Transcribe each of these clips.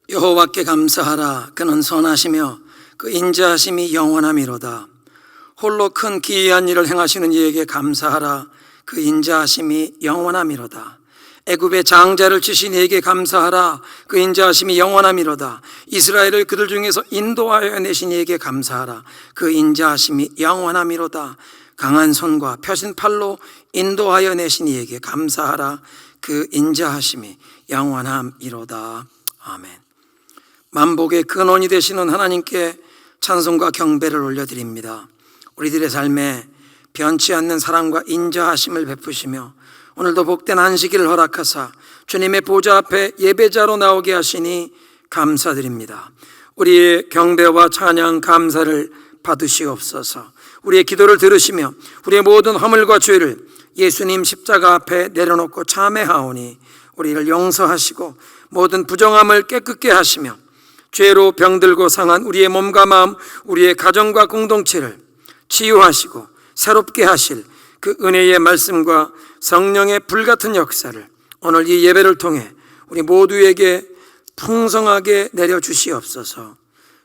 여호와께 감사하라. 그는 선하시며 그 인자하심이 영원함이로다. 홀로 큰 기이한 일을 행하시는 이에게 감사하라. 그 인자하심이 영원함이로다. 애굽의 장자를 치신 이에게 감사하라. 그 인자하심이 영원함이로다. 이스라엘을 그들 중에서 인도하여 내신 이에게 감사하라. 그 인자하심이 영원함이로다. 강한 손과 펴신 팔로 인도하여 내신 이에게 감사하라. 그 인자하심이 영원함이로다. 아멘. 만복의 근원이 되시는 하나님께 찬송과 경배를 올려드립니다. 우리들의 삶에 변치 않는 사랑과 인자하심을 베푸시며 오늘도 복된 안식일을 허락하사 주님의 보좌 앞에 예배자로 나오게 하시니 감사드립니다. 우리의 경배와 찬양 감사를 받으시옵소서. 우리의 기도를 들으시며 우리의 모든 허물과 죄를 예수님 십자가 앞에 내려놓고 참회하오니 우리를 용서하시고 모든 부정함을 깨끗게 하시며 죄로 병들고 상한 우리의 몸과 마음, 우리의 가정과 공동체를 치유하시고 새롭게 하실 그 은혜의 말씀과 성령의 불같은 역사를 오늘 이 예배를 통해 우리 모두에게 풍성하게 내려주시옵소서.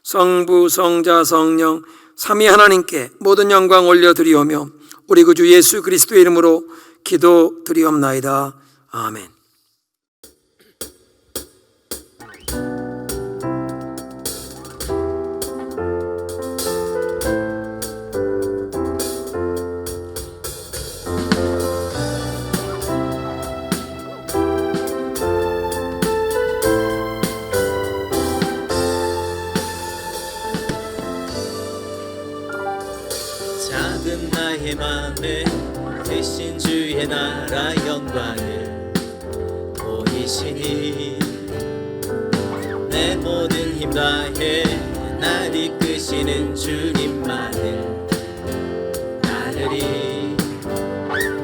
성부, 성자, 성령 삼위 하나님께 모든 영광 올려드리오며 우리 구주 예수 그리스도의 이름으로 기도드리옵나이다. 아멘. 작은 나의 맘에 크신 주의 나라 영광을 보이시니 내 모든 힘 다해 날 이끄시는 주님만을 따르리.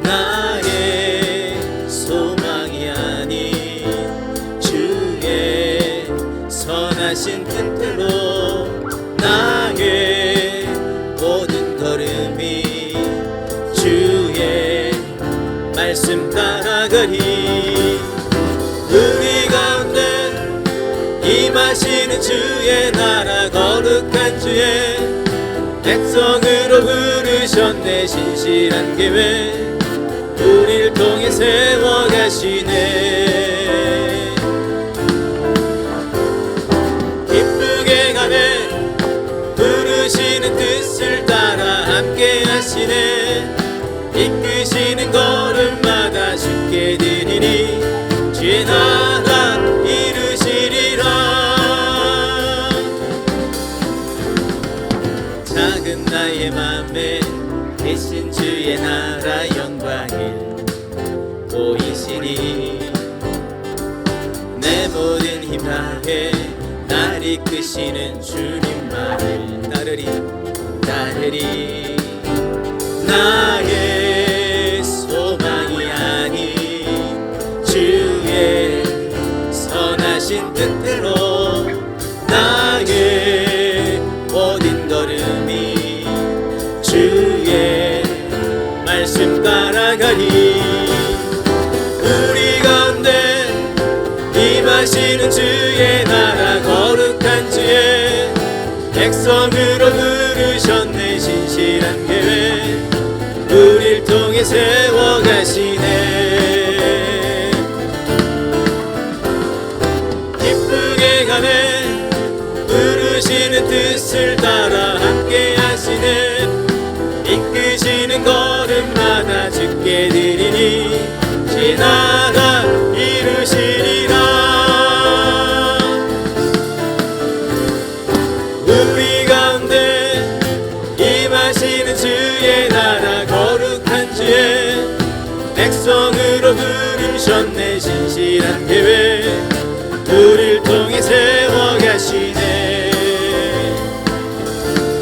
나의 소망이 아닌 주의 선하신 뜻대로 나의 모든 걸음이 주의 말씀 따라가리. 우리 가운데 임하시는 주의 나라 거룩한 주의 백성으로 부르셨네. 신실한 계획 우리를 통해 세워가시네. 기쁘게 가네. 부르시는 뜻을 따라 함께 하시네. 이끄시는 걸음마다 주께 드리니 주의 나라 이루시리라. 작은 나의 맘에 계신 주의 나라 영광을 보이시니 내 모든 힘 다해 날 이끄시는 주님만을 따르리. 나의 소망이 아닌 주의 선하신 뜻대로 나의 모든 걸음이 주의 말씀 따라가리. 우리 가운데 임하시는 주의 나라 거룩한 주의 백성으로 부르셨네. 신실한 계획 우릴 통해 세워가시네. 기쁘게 가네. 부르시는 뜻을 따라 함께 하시네. 이끄시는 걸음마다 주께 드리니 주의 나라 이루시리라. 우리 가운데 임하시는 주의 나라 거룩한 주의 백성으로 부르셨네. 신실한 계획 우릴 통해 세워가시네.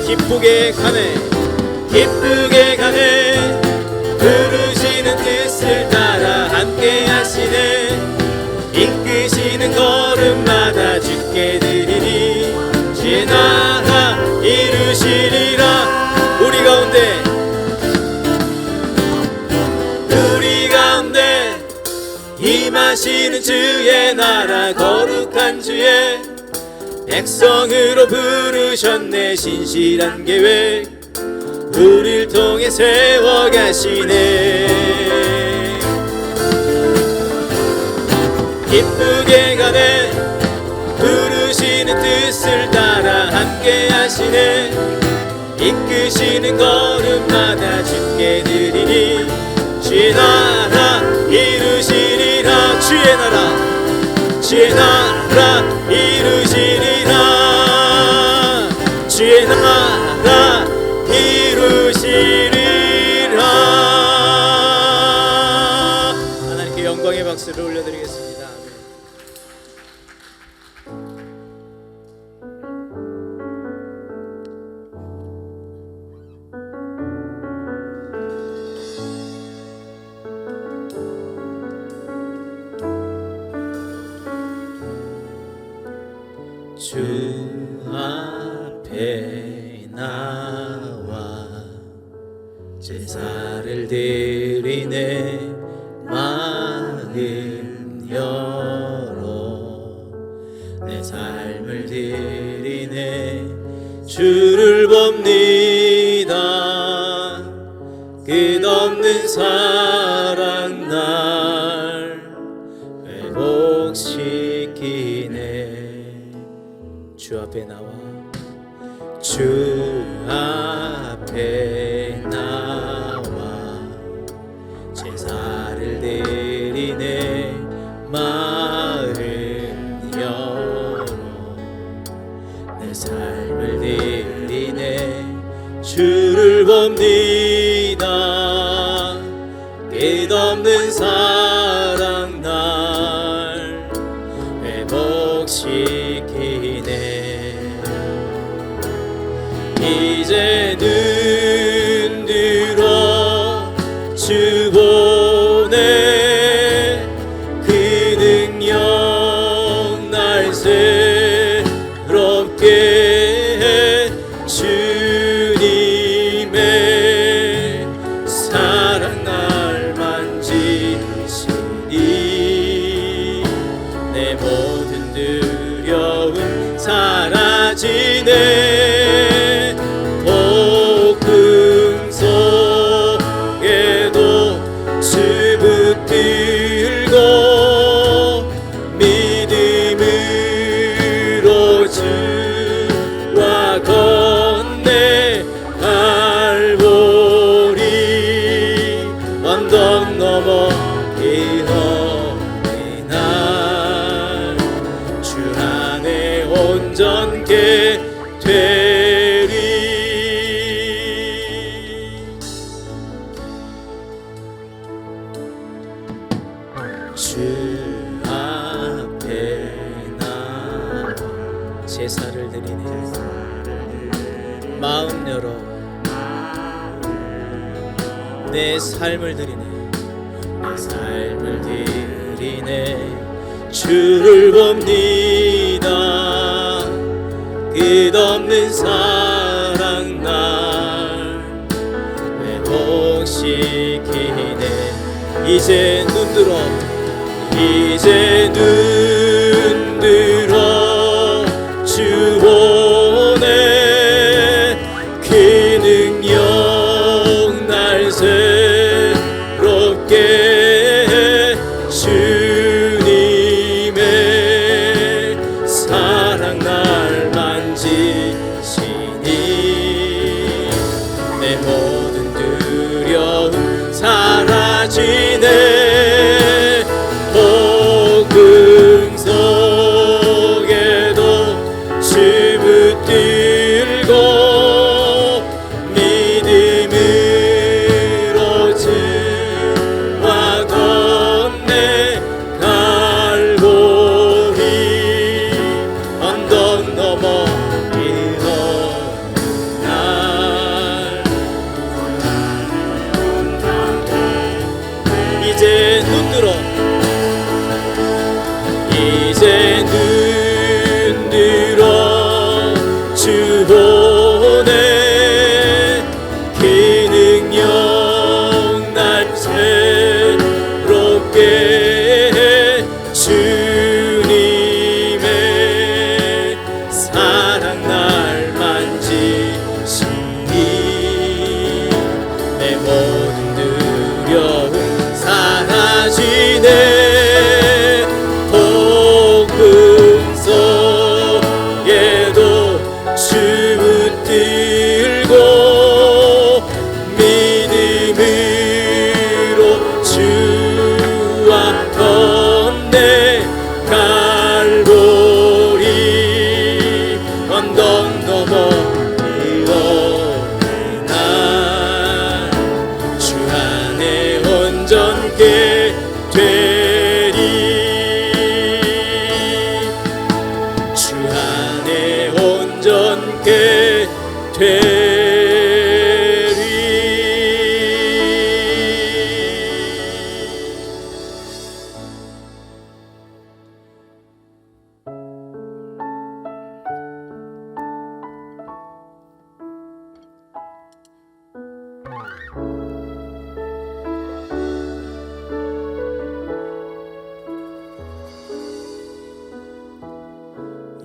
기쁘게 가네. 기쁘게 가네. 부르시는 뜻을 따라 함께 하시네. 이끄시는 걸음마다 주께 드리니 주의 나라 이루시리라. 우리 가운데 임하시는 주의 나라 거룩한 주의 백성으로 부르셨네. 신실한 계획 우릴 통해 세워가시네. 기쁘게 가네. 부르시는 뜻을 따라 함께 하시네. 이끄시는 걸음마다 주께 드리니 주의 나라 이루시리라. 주의 나라 주의 나라 이루시리라. 주의 나라 이루시리라. 하나님께 영광의 박수를 올려드리겠습니다. 주 앞에 나와 제사를 드리네. 마음 열어 내 삶을 드리네. 주를 봅니다. 끝없는 사랑 날 회복시키네. 주 앞에 나와 주 앞에 나와 제사를 드리네. 마음 열어 내 삶을 드리네. 주를 봅니다. 끝없는 사랑 날 회복시키네. 이제 눈 들어 주 보네. 그 능력 날 새롭게 해. 주님의 사랑 날 만지시니 내 모든 두려움 사라지네. 믿음으로 주와 건네 갈보리 언덕 넘어 기억의 날 주 안에 온전케 되리. 주 앞에 나 제사를 드리네. 마음 열어 내 삶을 드리네. 내 삶을 드리네. 주를 봅니다. 끝없는 사랑 날 회복시키네. 이제 눈 들어 이제 눈 들어 주 보네. 그 능력 날 새롭게 해. 주님의 사랑 날 만지시니 내 모든 두려움 사라지네. 복음서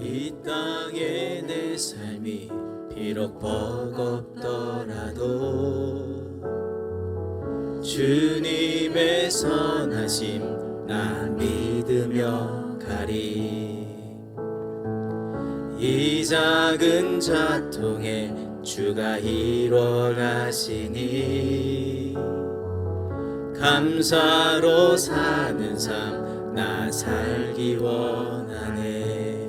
이 땅의 내 삶이 비록 버겁더라도 주님의 선하심 나 믿으며 가리. 이 작은 자통에 주가 이루어 가시니 감사로 사는 삶 나 살기 원하네.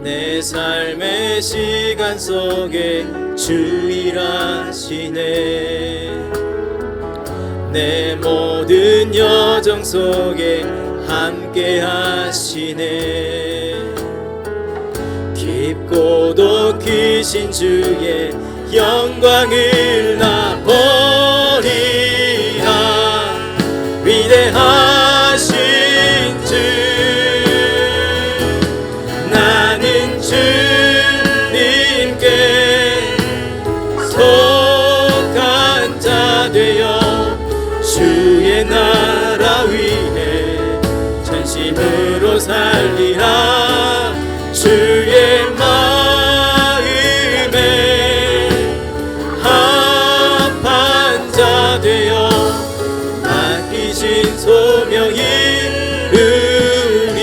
내 삶의 시간 속에 주 일하시네. 내 모든 여정 속에 함께 하시네. 깊고도 크신 주의 영광을 나 보리라. 위대하신 주 나는 주님께 속한 자 되어 주의 나라 위에 전심으로 살리라. 주의 마음에 합한 자 되어 맡기신 소명이 이루리.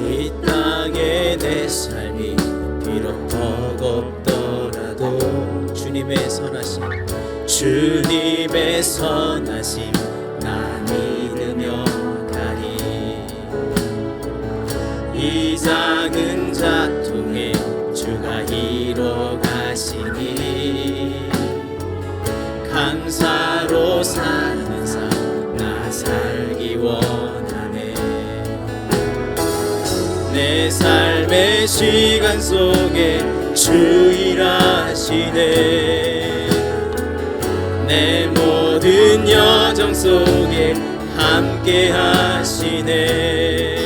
이 땅의 내 삶이 비록 버겁더라도 주님의 선하심 나 믿으며 가리. 이 작은 자통에 주가 이루어 가시니 감사로 사는 삶 나 살기 원하네. 내 삶의 시간 속에 주 일하시네. 내 모든 여정 속에 함께 하시네.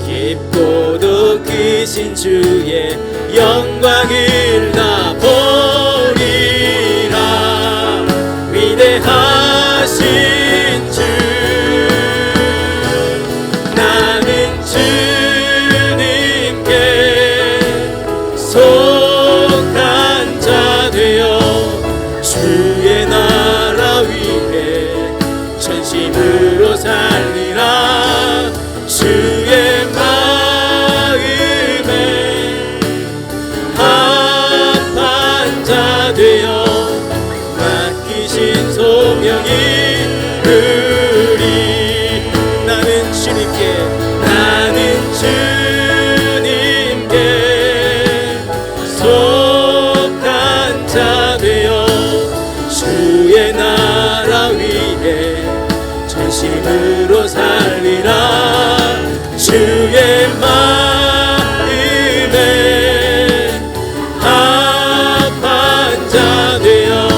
깊고도 크신 주의 영광을 나 보리라. 위대하신 주 나는 주님께 속한 자 되어 주의 나라 위에 전심으로 살리라. 주의 마음에 합한 자 되어 맡기신 소명이 이루리. 나는 주님께 속한 자 되어 주의 나라 위에 전심으로 살리라. 주의 마음에 합한 자 되어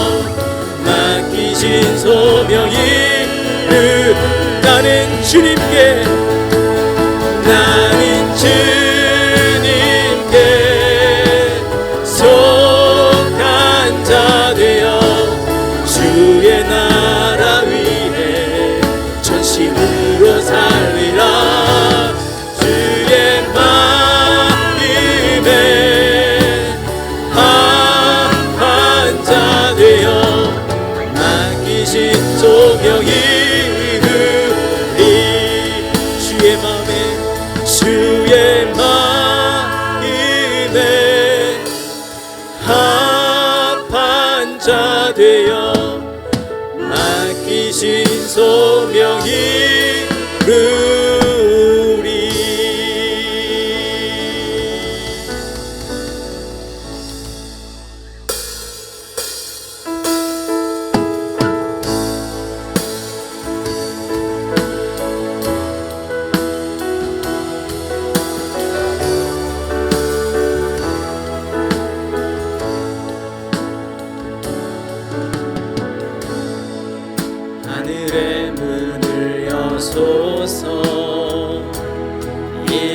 맡기신 소명이 나는 주님께 속한 자 되어 주의 나라 위에 전심으로 살리라. 주의 마음에 합한 자 되어 맡기신 소명이 이루리. 주의 마음에 합한 자 되어 맡기신 소명이 이루리.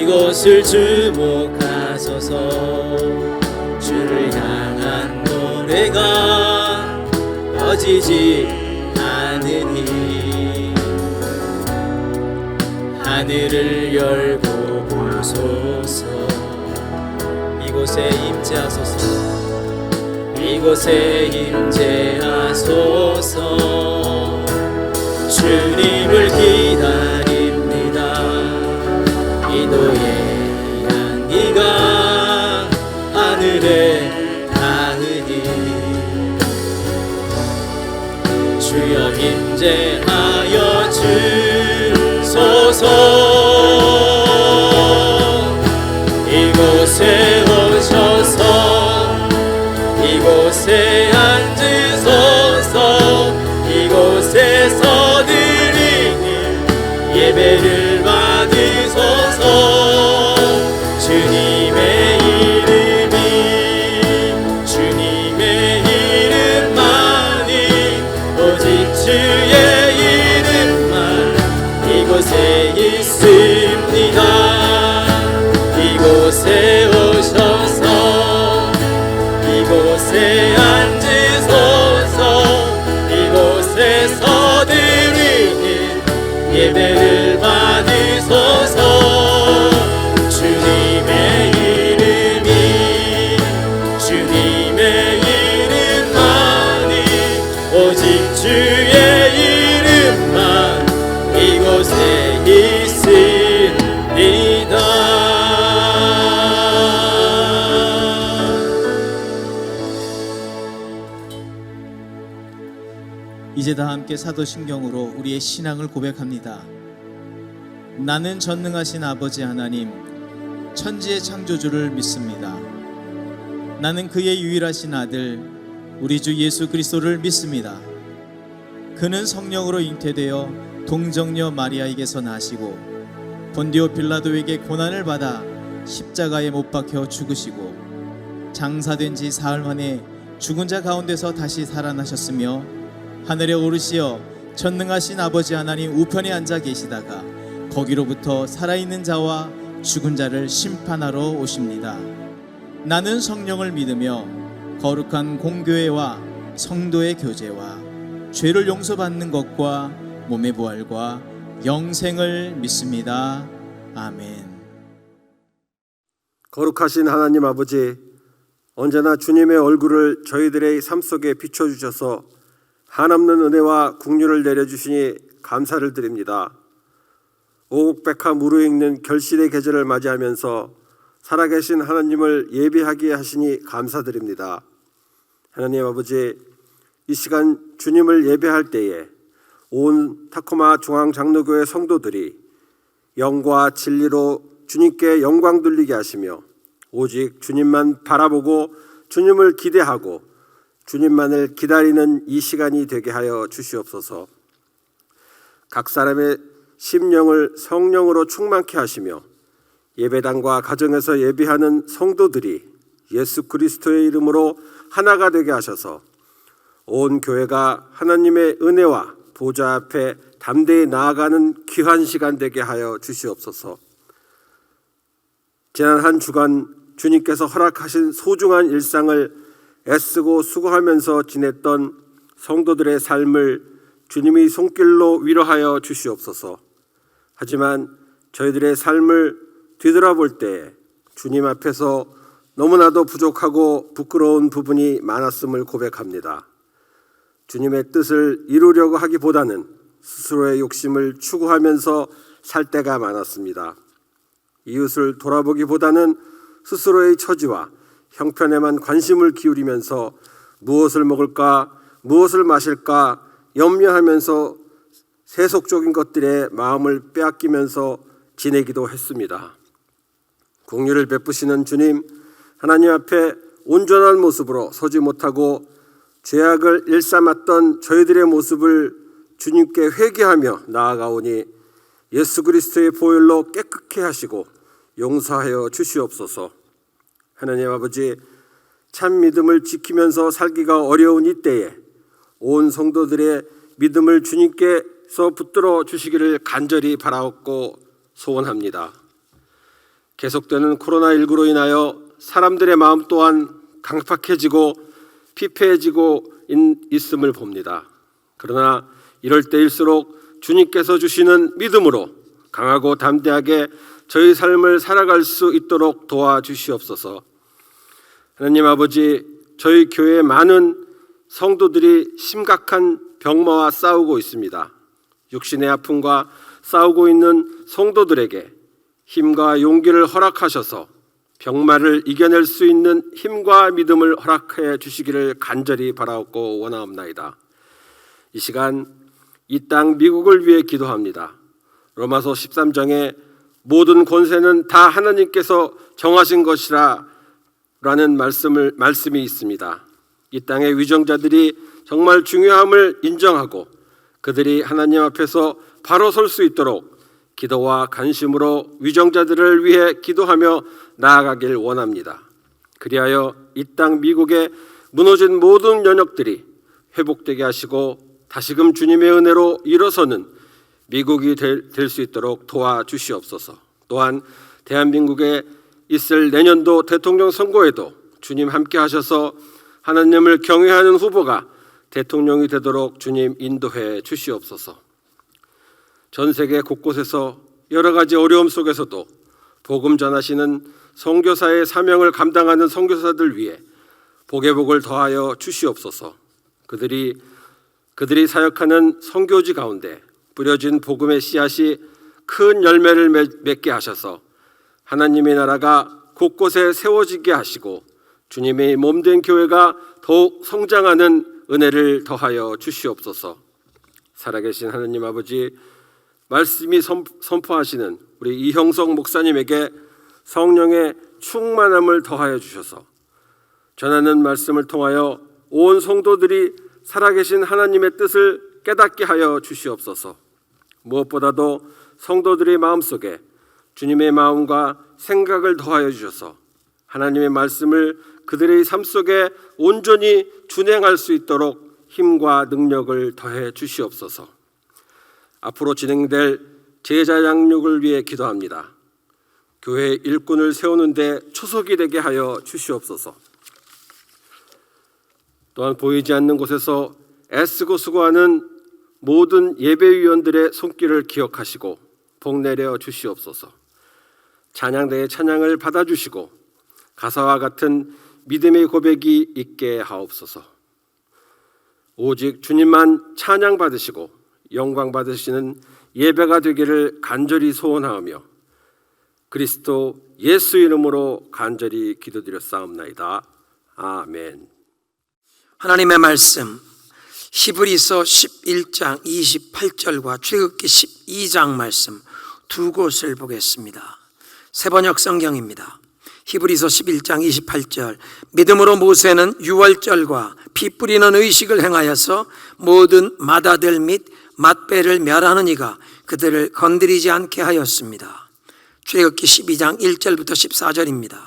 이곳을 주목하소서. 주를 향한 노래가 꺼지지 않으니 하늘을 열고 보소서. 이곳에 임재하소서. 이곳에 임재하소서. 주님을 기다립니다. 기도의 향기가 하늘에 닿으니 주여 임재하여 주소서. 이곳에 오셔서 이곳에 앉으소서. 이곳에서 드리는 예배를 받으소서. 주님의 이름이 주님의 이름만이 오직 주의 이름만 이곳에 있습니다. 이곳에 오셔서 이곳에 앉으소서. 이곳에서 드리는 예배를 받으소서. 주님의 이름이 주님의 이름만이 오직 주의 이름만 이곳에 있습니다. 이제 다 함께 사도신경으로 우리의 신앙을 고백합니다. 나는 전능하신 아버지 하나님, 천지의 창조주를 믿습니다. 나는 그의 유일하신 아들, 우리 주 예수 그리스도를 믿습니다. 그는 성령으로 잉태되어 동정녀 마리아에게서 나시고 본디오 빌라도에게 고난을 받아 십자가에 못 박혀 죽으시고 장사된 지 사흘 만에 죽은 자 가운데서 다시 살아나셨으며 하늘에 오르시어 전능하신 아버지 하나님 우편에 앉아 계시다가 거기로부터 살아있는 자와 죽은 자를 심판하러 오십니다. 나는 성령을 믿으며 거룩한 공교회와 성도의 교제와 죄를 용서받는 것과 몸의 부활과 영생을 믿습니다. 아멘. 거룩하신 하나님 아버지, 언제나 주님의 얼굴을 저희들의 삶 속에 비춰주셔서 한없는 은혜와 긍휼을 내려주시니 감사를 드립니다. 오곡백화 무르익는 결실의 계절을 맞이하면서 살아계신 하나님을 예배하게 하시니 감사드립니다. 하나님 아버지, 이 시간 주님을 예배할 때에 온 타코마 중앙장로교회 성도들이 영과 진리로 주님께 영광 돌리게 하시며 오직 주님만 바라보고 주님을 기대하고 주님만을 기다리는 이 시간이 되게 하여 주시옵소서. 각 사람의 심령을 성령으로 충만케 하시며 예배당과 가정에서 예배하는 성도들이 예수 그리스도의 이름으로 하나가 되게 하셔서 온 교회가 하나님의 은혜와 보좌 앞에 담대히 나아가는 귀한 시간 되게 하여 주시옵소서. 지난 한 주간 주님께서 허락하신 소중한 일상을 애쓰고 수고하면서 지냈던 성도들의 삶을 주님이 손길로 위로하여 주시옵소서. 하지만 저희들의 삶을 뒤돌아볼 때 주님 앞에서 너무나도 부족하고 부끄러운 부분이 많았음을 고백합니다. 주님의 뜻을 이루려고 하기보다는 스스로의 욕심을 추구하면서 살 때가 많았습니다. 이웃을 돌아보기보다는 스스로의 처지와 형편에만 관심을 기울이면서 무엇을 먹을까, 무엇을 마실까 염려하면서 세속적인 것들에 마음을 빼앗기면서 지내기도 했습니다. 긍휼을 베푸시는 주님, 하나님 앞에 온전한 모습으로 서지 못하고 죄악을 일삼았던 저희들의 모습을 주님께 회개하며 나아가오니 예수 그리스도의 보혈로 깨끗게 하시고 용서하여 주시옵소서. 하나님 아버지, 참 믿음을 지키면서 살기가 어려운 이때에 온 성도들의 믿음을 주님께서 붙들어 주시기를 간절히 바라옵고 소원합니다. 계속되는 코로나19로 인하여 사람들의 마음 또한 강팍해지고 피폐해지고 있음을 봅니다. 그러나 이럴 때일수록 주님께서 주시는 믿음으로 강하고 담대하게 저희 삶을 살아갈 수 있도록 도와주시옵소서. 하나님 아버지, 저희 교회에 많은 성도들이 심각한 병마와 싸우고 있습니다. 육신의 아픔과 싸우고 있는 성도들에게 힘과 용기를 허락하셔서 병마를 이겨낼 수 있는 힘과 믿음을 허락해 주시기를 간절히 바라옵고 원하옵나이다. 이 시간 이 땅 미국을 위해 기도합니다. 로마서 13장에 모든 권세는 다 하나님께서 정하신 것이라 라는 말씀이 있습니다. 이 땅의 위정자들이 정말 중요함을 인정하고 그들이 하나님 앞에서 바로 설 수 있도록 기도와 간심으로 위정자들을 위해 기도하며 나아가길 원합니다. 그리하여 이 땅 미국의 무너진 모든 연역들이 회복되게 하시고 다시금 주님의 은혜로 일어서는 미국이 될 수 있도록 도와주시옵소서. 또한 대한민국에 있을 내년도 대통령 선거에도 주님 함께 하셔서 하나님을 경외하는 후보가 대통령이 되도록 주님 인도해 주시옵소서. 전 세계 곳곳에서 여러 가지 어려움 속에서도 복음 전하시는 선교사의 사명을 감당하는 선교사들 위해 복의 복을 더하여 주시옵소서. 그들이 사역하는 선교지 가운데 뿌려진 복음의 씨앗이 큰 열매를 맺게 하셔서 하나님의 나라가 곳곳에 세워지게 하시고 주님의 몸된 교회가 더욱 성장하는 은혜를 더하여 주시옵소서. 살아계신 하나님 아버지, 말씀이 선포하시는 우리 이형석 목사님에게 성령의 충만함을 더하여 주셔서 전하는 말씀을 통하여 온 성도들이 살아계신 하나님의 뜻을 깨닫게 하여 주시옵소서. 무엇보다도 성도들의 마음속에 주님의 마음과 생각을 더하여 주셔서 하나님의 말씀을 그들의 삶 속에 온전히 준행할 수 있도록 힘과 능력을 더해 주시옵소서. 앞으로 진행될 제자 양육을 위해 기도합니다. 교회 일꾼을 세우는 데 초석이 되게 하여 주시옵소서. 또한 보이지 않는 곳에서 애쓰고 수고하는 모든 예배위원들의 손길을 기억하시고 복 내려 주시옵소서. 찬양대의 찬양을 받아주시고 가사와 같은 믿음의 고백이 있게 하옵소서. 오직 주님만 찬양 받으시고 영광 받으시는 예배가 되기를 간절히 소원하며 그리스도 예수 이름으로 간절히 기도드렸사옵나이다. 아멘. 하나님의 말씀 히브리서 11장 28절과 출애굽기 12장 말씀 두 곳을 보겠습니다. 새번역 성경입니다. 히브리서 11장 28절 믿음으로 모세는 유월절과 피 뿌리는 의식을 행하여서 모든 맏아들 및 맏배를 멸하는 이가 그들을 건드리지 않게 하였습니다. 출애굽기 12장 1절부터 14절입니다.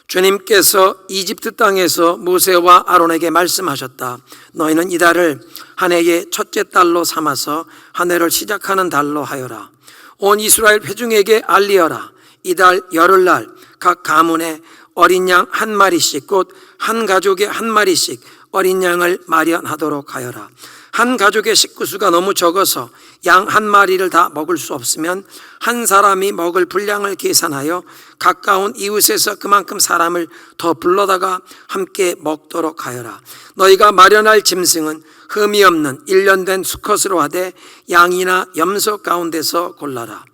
주님께서 이집트 땅에서 모세와 아론에게 말씀하셨다. 너희는 이달을 한 해의 첫째 달로 삼아서 한 해를 시작하는 달로 하여라. 온 이스라엘 회중에게 알리어라. 이달 열흘날 각 가문에 어린 양 한 마리씩 곧 한 가족에 한 마리씩 어린 양을 마련하도록 하여라. 한 가족의 식구수가 너무 적어서 양 한 마리를 다 먹을 수 없으면 한 사람이 먹을 분량을 계산하여 가까운 이웃에서 그만큼 사람을 더 불러다가 함께 먹도록 하여라. 너희가 마련할 짐승은 흠이 없는 1년 된 수컷으로 하되 양이나 염소 가운데서 골라라.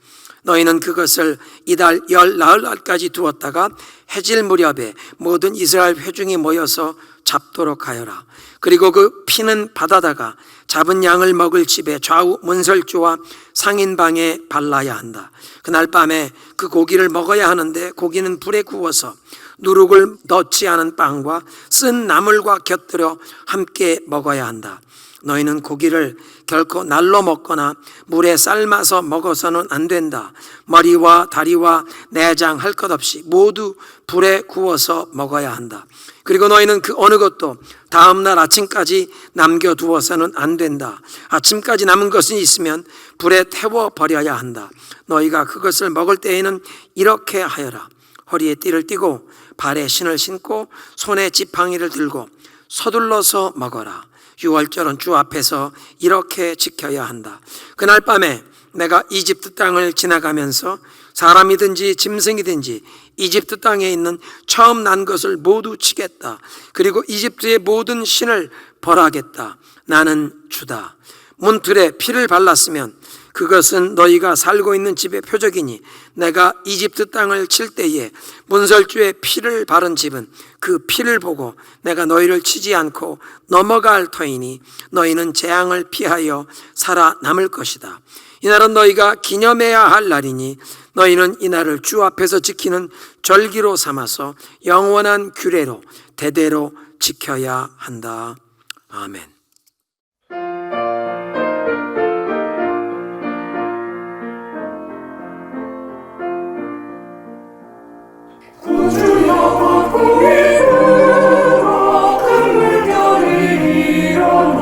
너희는 그것을 이달 열 나흘날까지 두었다가 해질 무렵에 모든 이스라엘 회중이 모여서 잡도록 하여라. 그리고 그 피는 바다다가 잡은 양을 먹을 집의 좌우 문설주와 상인방에 발라야 한다. 그날 밤에 그 고기를 먹어야 하는데 고기는 불에 구워서 누룩을 넣지 않은 빵과 쓴 나물과 곁들여 함께 먹어야 한다. 너희는 고기를 결코 날로 먹거나 물에 삶아서 먹어서는 안 된다. 머리와 다리와 내장 할 것 없이 모두 불에 구워서 먹어야 한다. 그리고 너희는 그 어느 것도 다음날 아침까지 남겨두어서는 안 된다. 아침까지 남은 것이 있으면 불에 태워 버려야 한다. 너희가 그것을 먹을 때에는 이렇게 하여라. 허리에 띠를 띠고 발에 신을 신고 손에 지팡이를 들고 서둘러서 먹어라. 유월절은 주 앞에서 이렇게 지켜야 한다. 그날 밤에 내가 이집트 땅을 지나가면서 사람이든지 짐승이든지 이집트 땅에 있는 처음 난 것을 모두 치겠다. 그리고 이집트의 모든 신을 벌하겠다. 나는 주다. 문틀에 피를 발랐으면 그것은 너희가 살고 있는 집의 표적이니 내가 이집트 땅을 칠 때에 문설주에 피를 바른 집은 그 피를 보고 내가 너희를 치지 않고 넘어갈 터이니 너희는 재앙을 피하여 살아남을 것이다. 이날은 너희가 기념해야 할 날이니 너희는 이날을 주 앞에서 지키는 절기로 삼아서 영원한 규례로 대대로 지켜야 한다. 아멘. 구주여 보이므로 큰 물결이 일어나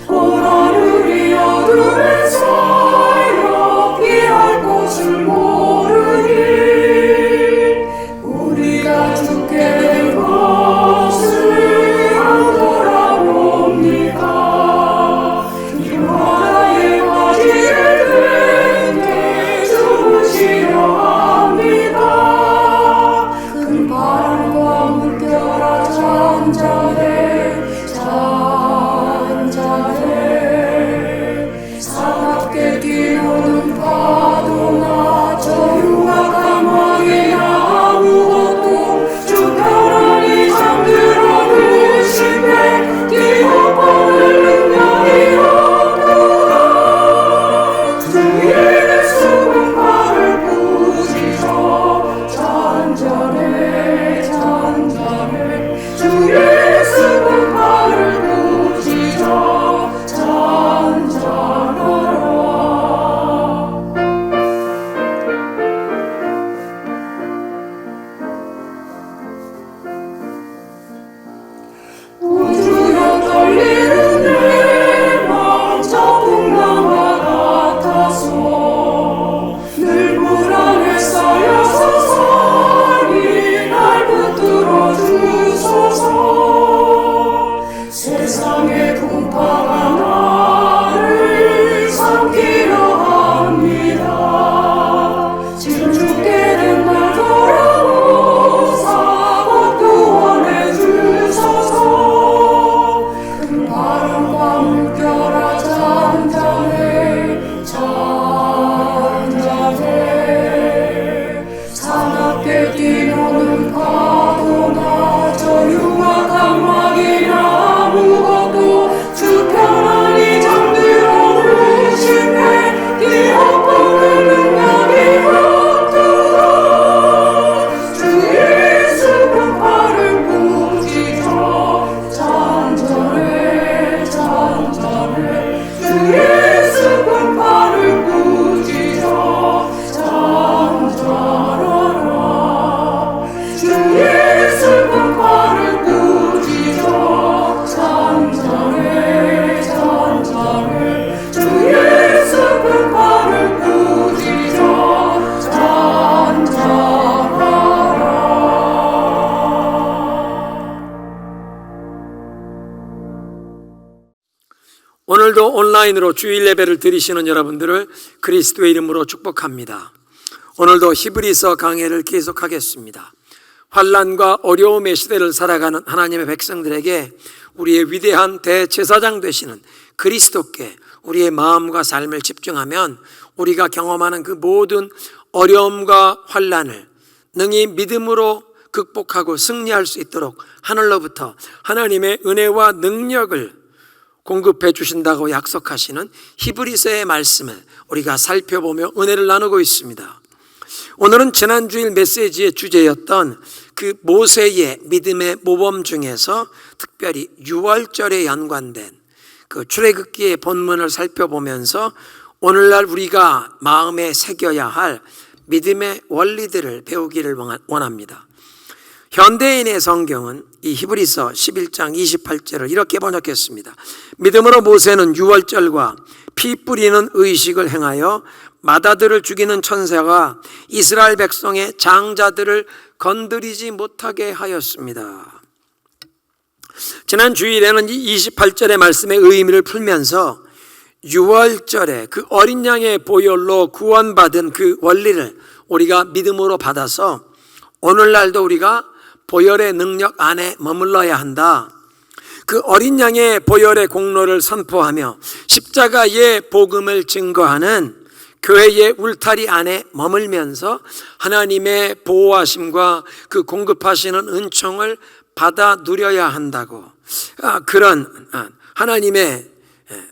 고라르리 어둠에 쌓여 피할 곳을 모르니 우리가 죽게 된 것을 안 돌아봅니까? 긴 바다에 바지를 든게 주무시려 합니다. 바람과 물결아 잔잔해 잔잔해 사납게 뛰노는 파도나 저유와 가망에 아무것도 주 편안히 잠들어 드시네 뛰어보는 능력이 없구나 주의 수분 발을 부시죠 잔잔해 주의 수분 발을 부시죠 잔잔하라. 우주여 떨리는 내 맘 저 풍랑과 같아서 늘 불안에 쌓여서 살이 날 붙들어 주소서. 세상의 풍파가 나를 삼키려 합니다. 지금 죽게 된 날 돌아오사 곧 구원해 주소서. 큰 바람과 물결아 잔잔해 잔잔해 사납게 뛰노는 파도나 저유와 강막이나 아무것도 주 편안히 잠들어 드시네 뛰어보는 능력이 없구나 주의 수분 발을 부시죠 잔잔해 잔잔해 주의 수분 발을 부시죠 잔잔하라. 주의 수분 발을 부시죠 잔잔해 잔잔해 주의 수분 발을 부시죠 잔잔하라. 오늘도 온라인으로 주일 예배를 드리시는 여러분들을 그리스도의 이름으로 축복합니다. 오늘도 히브리서 강해를 계속하겠습니다. 환난과 어려움의 시대를 살아가는 하나님의 백성들에게 우리의 위대한 대제사장 되시는 그리스도께 우리의 마음과 삶을 집중하면 우리가 경험하는 그 모든 어려움과 환난을 능히 믿음으로 극복하고 승리할 수 있도록 하늘로부터 하나님의 은혜와 능력을 공급해 주신다고 약속하시는 히브리서의 말씀을 우리가 살펴보며 은혜를 나누고 있습니다. 오늘은 지난주일 메시지의 주제였던 그 모세의 믿음의 모범 중에서 특별히 유월절에 연관된 그 출애굽기의 본문을 살펴보면서 오늘날 우리가 마음에 새겨야 할 믿음의 원리들을 배우기를 원합니다. 현대인의 성경은 이 히브리서 11장 28절을 이렇게 번역했습니다. 믿음으로 모세는 유월절과 피 뿌리는 의식을 행하여 마다들을 죽이는 천사가 이스라엘 백성의 장자들을 건드리지 못하게 하였습니다. 지난 주일에는 이 28절의 말씀의 의미를 풀면서 6월절에 그 어린 양의 보혈로 구원받은 그 원리를 우리가 믿음으로 받아서 오늘날도 우리가 보혈의 능력 안에 머물러야 한다. 그 어린 양의 보혈의 공로를 선포하며 십자가의 복음을 증거하는 교회의 울타리 안에 머물면서 하나님의 보호하심과 그 공급하시는 은총을 받아 누려야 한다고, 그런 하나님의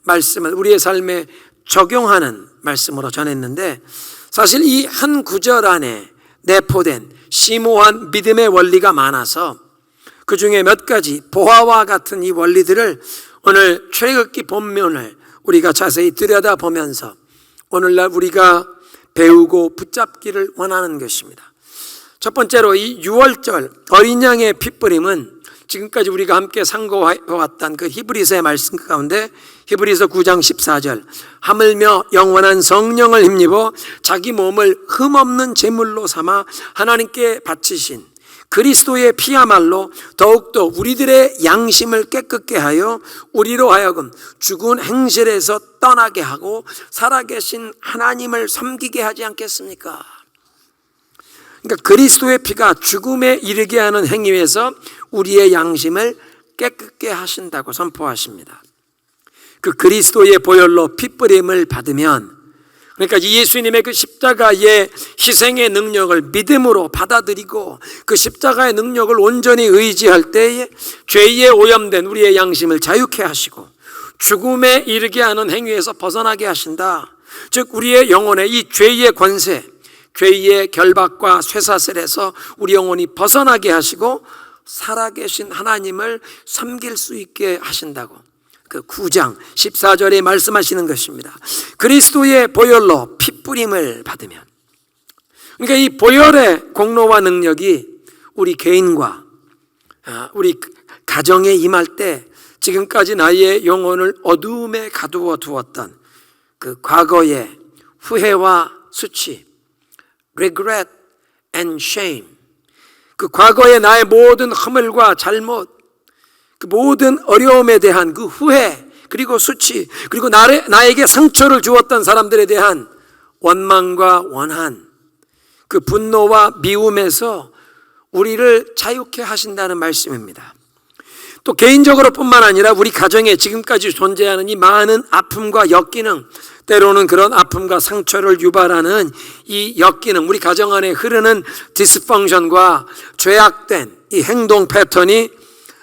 말씀을 우리의 삶에 적용하는 말씀으로 전했는데, 사실 이 한 구절 안에 내포된 심오한 믿음의 원리가 많아서 그 중에 몇 가지 보화와 같은 이 원리들을 오늘 출애굽기 본문을 우리가 자세히 들여다보면서 오늘날 우리가 배우고 붙잡기를 원하는 것입니다. 첫 번째로 이 6월절 어린 양의 핏부림은 지금까지 우리가 함께 상고해왔던 그 히브리서의 말씀 가운데 히브리서 9장 14절, 하물며 영원한 성령을 힘입어 자기 몸을 흠없는 제물로 삼아 하나님께 바치신 그리스도의 피야말로 더욱더 우리들의 양심을 깨끗게 하여 우리로 하여금 죽은 행실에서 떠나게 하고 살아계신 하나님을 섬기게 하지 않겠습니까? 그러니까 그리스도의 피가 죽음에 이르게 하는 행위에서 우리의 양심을 깨끗게 하신다고 선포하십니다. 그 그리스도의 보혈로 핏부림을 받으면, 그러니까 예수님의 그 십자가의 희생의 능력을 믿음으로 받아들이고 그 십자가의 능력을 온전히 의지할 때에 죄에 오염된 우리의 양심을 자유케 하시고 죽음에 이르게 하는 행위에서 벗어나게 하신다. 즉 우리의 영혼의 이 죄의 권세, 죄의 결박과 쇠사슬에서 우리 영혼이 벗어나게 하시고 살아계신 하나님을 섬길 수 있게 하신다고 그 9장 14절에 말씀하시는 것입니다. 그리스도의 보혈로 핏부림을 받으면, 그러니까 이 보혈의 공로와 능력이 우리 개인과 우리 가정에 임할 때 지금까지 나의 영혼을 어두움에 가두어 두었던 그 과거의 후회와 수치, regret and shame, 그 과거의 나의 모든 허물과 잘못, 그 모든 어려움에 대한 그 후회, 그리고 수치, 그리고 나에게 상처를 주었던 사람들에 대한 원망과 원한, 그 분노와 미움에서 우리를 자유케 하신다는 말씀입니다. 또 개인적으로 뿐만 아니라 우리 가정에 지금까지 존재하는 이 많은 아픔과 역기능, 때로는 그런 아픔과 상처를 유발하는 이 역기능, 우리 가정 안에 흐르는 디스펑션과 죄악된 이 행동 패턴이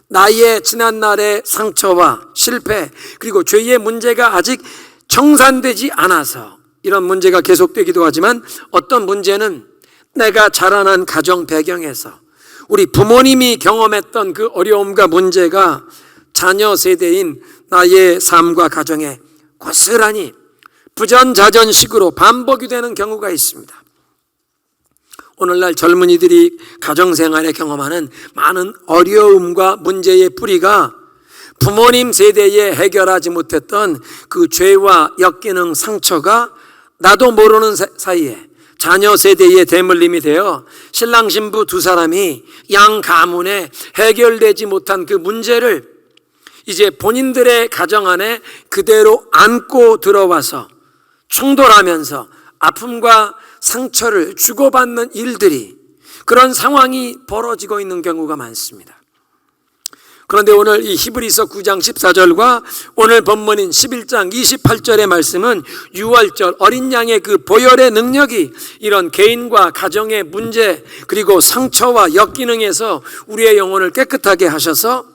나의 지난날의 상처와 실패, 그리고 죄의 문제가 아직 청산되지 않아서 이런 문제가 계속되기도 하지만, 어떤 문제는 내가 자라난 가정 배경에서 우리 부모님이 경험했던 그 어려움과 문제가 자녀 세대인 나의 삶과 가정에 고스란히 부전자전식으로 반복이 되는 경우가 있습니다. 오늘날 젊은이들이 가정생활에 경험하는 많은 어려움과 문제의 뿌리가 부모님 세대에 해결하지 못했던 그 죄와 역기능 상처가 나도 모르는 사이에 자녀 세대의 대물림이 되어 신랑 신부 두 사람이 양 가문에 해결되지 못한 그 문제를 이제 본인들의 가정 안에 그대로 안고 들어와서 충돌하면서 아픔과 상처를 주고받는 일들이, 그런 상황이 벌어지고 있는 경우가 많습니다. 그런데 오늘 이 히브리서 9장 14절과 오늘 본문인 11장 28절의 말씀은 6월절 어린 양의 그 보혈의 능력이 이런 개인과 가정의 문제, 그리고 상처와 역기능에서 우리의 영혼을 깨끗하게 하셔서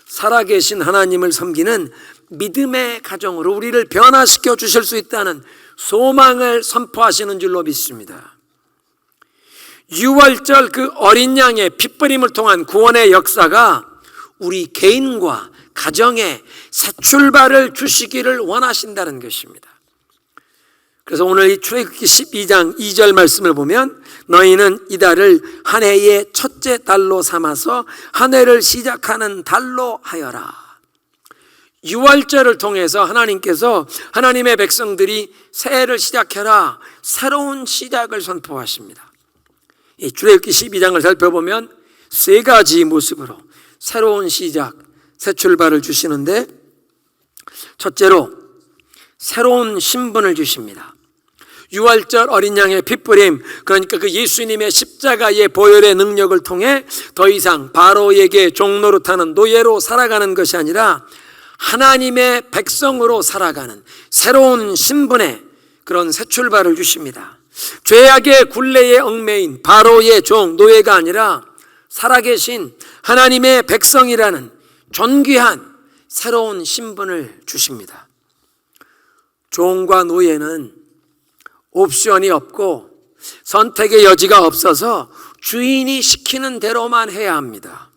살아계신 하나님을 섬기는 믿음의 가정으로 우리를 변화시켜 주실 수 있다는 소망을 선포하시는 줄로 믿습니다. 6월절 그 어린 양의 핏부림을 통한 구원의 역사가 우리 개인과 가정에 새 출발을 주시기를 원하신다는 것입니다. 그래서 오늘 이 출애굽기 12장 2절 말씀을 보면, 너희는 이달을 한 해의 첫째 달로 삼아서 한 해를 시작하는 달로 하여라. 6월절을 통해서 하나님께서 하나님의 백성들이 새해를 시작해라, 새로운 시작을 선포하십니다. 이 출애굽기 12장을 살펴보면 세 가지 모습으로 새로운 시작, 새 출발을 주시는데, 첫째로 새로운 신분을 주십니다. 유월절 어린 양의 핏부림, 그러니까 그 예수님의 십자가의 보혈의 능력을 통해 더 이상 바로에게 종노릇하는 노예로 살아가는 것이 아니라 하나님의 백성으로 살아가는 새로운 신분의 그런 새 출발을 주십니다. 죄악의 굴레에 얽매인 바로의 종, 노예가 아니라 살아계신 하나님의 백성이라는 존귀한 새로운 신분을 주십니다. 종과 노예는 옵션이 없고 선택의 여지가 없어서 주인이 시키는 대로만 해야 합니다.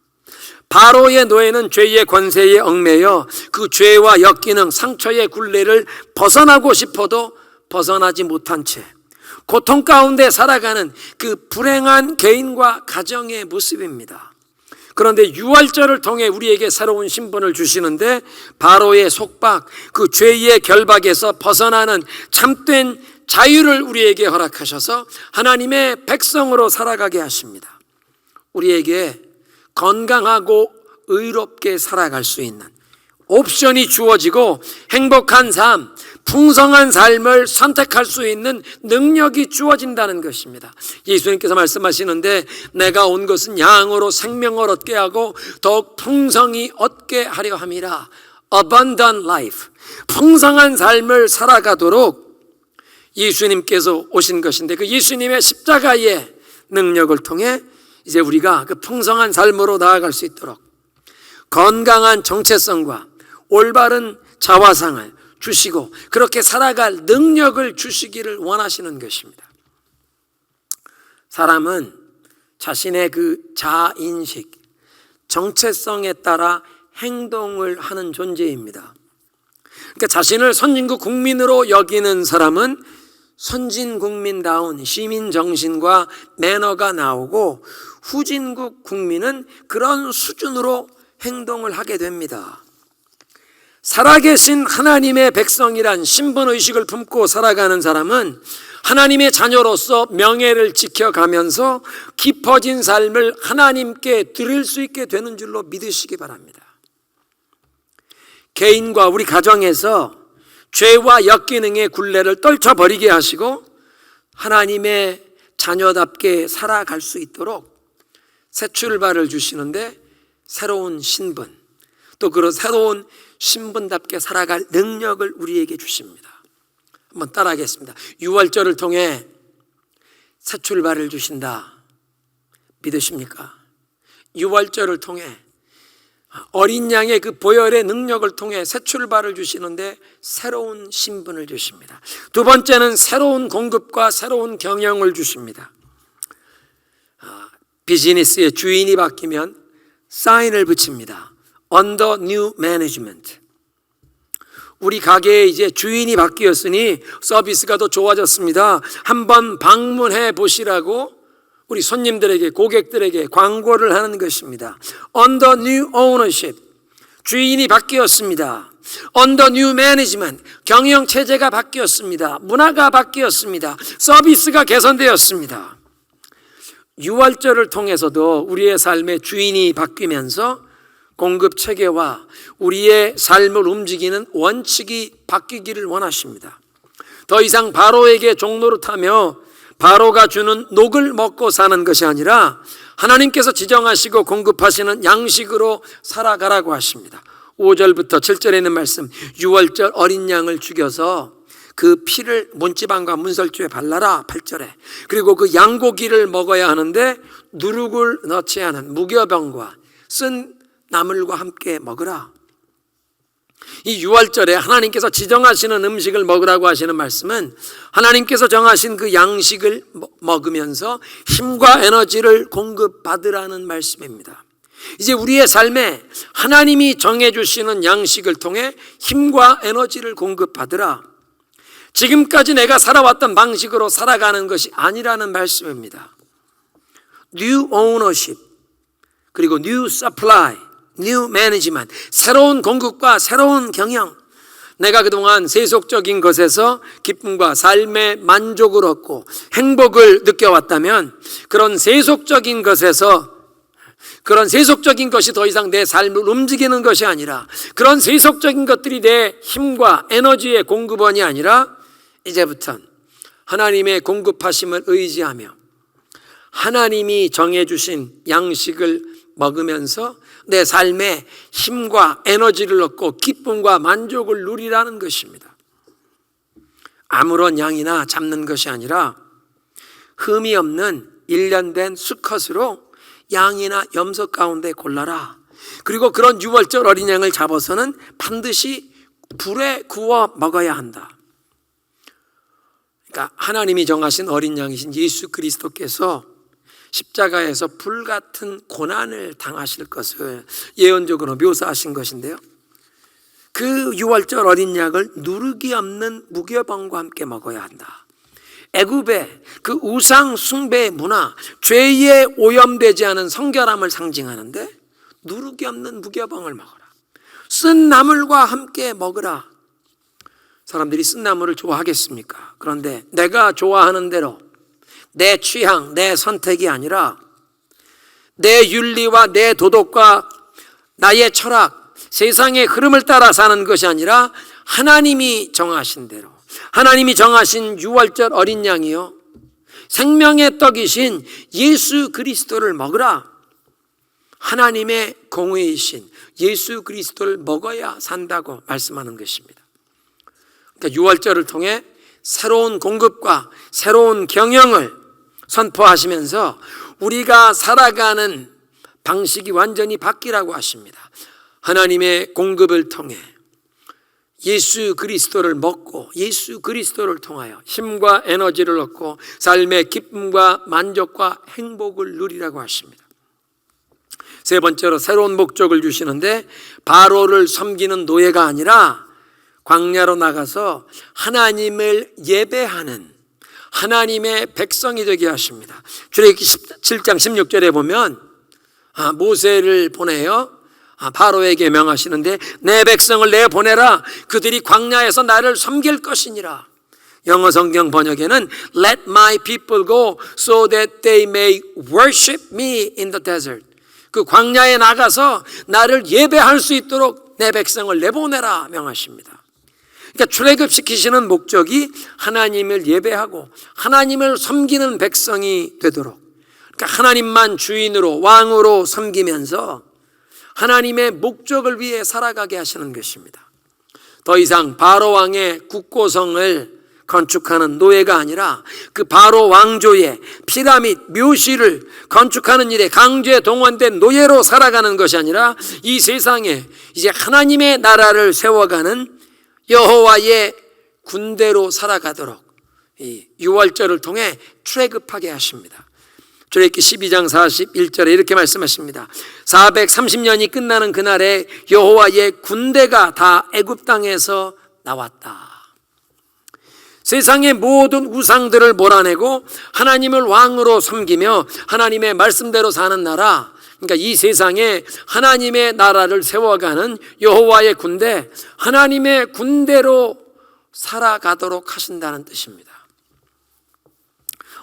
바로의 노예는 죄의 권세에 얽매여 그 죄와 역기능, 상처의 굴레를 벗어나고 싶어도 벗어나지 못한 채 고통 가운데 살아가는 그 불행한 개인과 가정의 모습입니다. 그런데 유월절을 통해 우리에게 새로운 신분을 주시는데, 바로의 속박, 그 죄의 결박에서 벗어나는 참된 자유를 우리에게 허락하셔서 하나님의 백성으로 살아가게 하십니다. 우리에게 건강하고 의롭게 살아갈 수 있는 옵션이 주어지고 행복한 삶, 풍성한 삶을 선택할 수 있는 능력이 주어진다는 것입니다. 예수님께서 말씀하시는데, 내가 온 것은 양으로 생명을 얻게 하고 더욱 풍성히 얻게 하려 함이라. Abundant life, 풍성한 삶을 살아가도록 예수님께서 오신 것인데, 그 예수님의 십자가의 능력을 통해 이제 우리가 그 풍성한 삶으로 나아갈 수 있도록 건강한 정체성과 올바른 자화상을 주시고 그렇게 살아갈 능력을 주시기를 원하시는 것입니다. 사람은 자신의 그 자인식, 정체성에 따라 행동을 하는 존재입니다. 그러니까 자신을 선진국 국민으로 여기는 사람은 선진국민다운 시민정신과 매너가 나오고, 후진국 국민은 그런 수준으로 행동을 하게 됩니다. 살아계신 하나님의 백성이란 신분의식을 품고 살아가는 사람은 하나님의 자녀로서 명예를 지켜가면서 깊어진 삶을 하나님께 드릴 수 있게 되는 줄로 믿으시기 바랍니다. 개인과 우리 가정에서 죄와 역기능의 굴레를 떨쳐버리게 하시고 하나님의 자녀답게 살아갈 수 있도록 새 출발을 주시는데, 새로운 신분, 또 그런 새로운 신분답게 살아갈 능력을 우리에게 주십니다. 한번 따라하겠습니다. 유월절을 통해 새 출발을 주신다. 믿으십니까? 유월절을 통해 어린 양의 그 보혈의 능력을 통해 새 출발을 주시는데 새로운 신분을 주십니다. 두 번째는 새로운 공급과 새로운 경영을 주십니다. 비즈니스의 주인이 바뀌면 사인을 붙입니다. Under new management. 우리 가게에 이제 주인이 바뀌었으니 서비스가 더 좋아졌습니다. 한번 방문해 보시라고 우리 손님들에게, 고객들에게 광고를 하는 것입니다. Under new ownership. 주인이 바뀌었습니다. Under new management. 경영 체제가 바뀌었습니다. 문화가 바뀌었습니다. 서비스가 개선되었습니다. 유월절을 통해서도 우리의 삶의 주인이 바뀌면서 공급 체계와 우리의 삶을 움직이는 원칙이 바뀌기를 원하십니다. 더 이상 바로에게 종노릇하며 바로가 주는 녹을 먹고 사는 것이 아니라 하나님께서 지정하시고 공급하시는 양식으로 살아가라고 하십니다. 5절부터 7절에 있는 말씀, 유월절 어린 양을 죽여서 그 피를 문지방과 문설주에 발라라. 8절에. 그리고 그 양고기를 먹어야 하는데 누룩을 넣지 않은 무교병과 쓴 나물과 함께 먹으라. 이 유월절에 하나님께서 지정하시는 음식을 먹으라고 하시는 말씀은 하나님께서 정하신 그 양식을 먹으면서 힘과 에너지를 공급받으라는 말씀입니다. 이제 우리의 삶에 하나님이 정해주시는 양식을 통해 힘과 에너지를 공급받으라. 지금까지 내가 살아왔던 방식으로 살아가는 것이 아니라는 말씀입니다. New ownership, 그리고 new supply, new management, 새로운 공급과 새로운 경영. 내가 그동안 세속적인 것에서 기쁨과 삶의 만족을 얻고 행복을 느껴왔다면 그런 세속적인 것이 더 이상 내 삶을 움직이는 것이 아니라, 그런 세속적인 것들이 내 힘과 에너지의 공급원이 아니라, 이제부터는 하나님의 공급하심을 의지하며 하나님이 정해주신 양식을 먹으면서 내 삶에 힘과 에너지를 얻고 기쁨과 만족을 누리라는 것입니다. 아무런 양이나 잡는 것이 아니라 흠이 없는 일련된 수컷으로 양이나 염소 가운데 골라라. 그리고 그런 유월절 어린 양을 잡아서는 반드시 불에 구워 먹어야 한다. 그러니까 하나님이 정하신 어린 양이신 예수 그리스도께서 십자가에서 불같은 고난을 당하실 것을 예언적으로 묘사하신 것인데요, 그 유월절 어린 양을 누르기 없는 무교병과 함께 먹어야 한다. 애굽의 그 우상 숭배의 문화, 죄에 오염되지 않은 성결함을 상징하는데 누르기 없는 무교병을 먹어라. 쓴 나물과 함께 먹으라. 사람들이 쓴 나물을 좋아하겠습니까? 그런데 내가 좋아하는 대로 내 취향, 내 선택이 아니라 내 윤리와 내 도덕과 나의 철학, 세상의 흐름을 따라 사는 것이 아니라 하나님이 정하신 대로, 하나님이 정하신 유월절 어린 양이요 생명의 떡이신 예수 그리스도를 먹으라. 하나님의 공의이신 예수 그리스도를 먹어야 산다고 말씀하는 것입니다. 그러니까 유월절을 통해 새로운 공급과 새로운 경영을 선포하시면서 우리가 살아가는 방식이 완전히 바뀌라고 하십니다. 하나님의 공급을 통해 예수 그리스도를 먹고 예수 그리스도를 통하여 힘과 에너지를 얻고 삶의 기쁨과 만족과 행복을 누리라고 하십니다. 세 번째로 새로운 목적을 주시는데, 바로를 섬기는 노예가 아니라 광야로 나가서 하나님을 예배하는 하나님의 백성이 되게 하십니다. 출애굽기 7장 16절에 보면 모세를 보내요 바로에게 명하시는데, 내 백성을 내보내라. 그들이 광야에서 나를 섬길 것이니라. 영어 성경 번역에는 Let my people go so that they may worship me in the desert. 그 광야에 나가서 나를 예배할 수 있도록 내 백성을 내보내라 명하십니다. 그러니까 출애굽시키시는 목적이 하나님을 예배하고 하나님을 섬기는 백성이 되도록, 그러니까 하나님만 주인으로 왕으로 섬기면서 하나님의 목적을 위해 살아가게 하시는 것입니다. 더 이상 바로 왕의 국고성을 건축하는 노예가 아니라 그 바로 왕조의 피라밋 묘실을 건축하는 일에 강제 동원된 노예로 살아가는 것이 아니라 이 세상에 이제 하나님의 나라를 세워가는 여호와의 군대로 살아가도록 이 유월절을 통해 출애굽하게 하십니다. 출애굽기 12장 41절에 이렇게 말씀하십니다. 430년이 끝나는 그날에 여호와의 군대가 다 애굽 땅에서 나왔다. 세상의 모든 우상들을 몰아내고 하나님을 왕으로 섬기며 하나님의 말씀대로 사는 나라, 그러니까 이 세상에 하나님의 나라를 세워가는 여호와의 군대, 하나님의 군대로 살아가도록 하신다는 뜻입니다.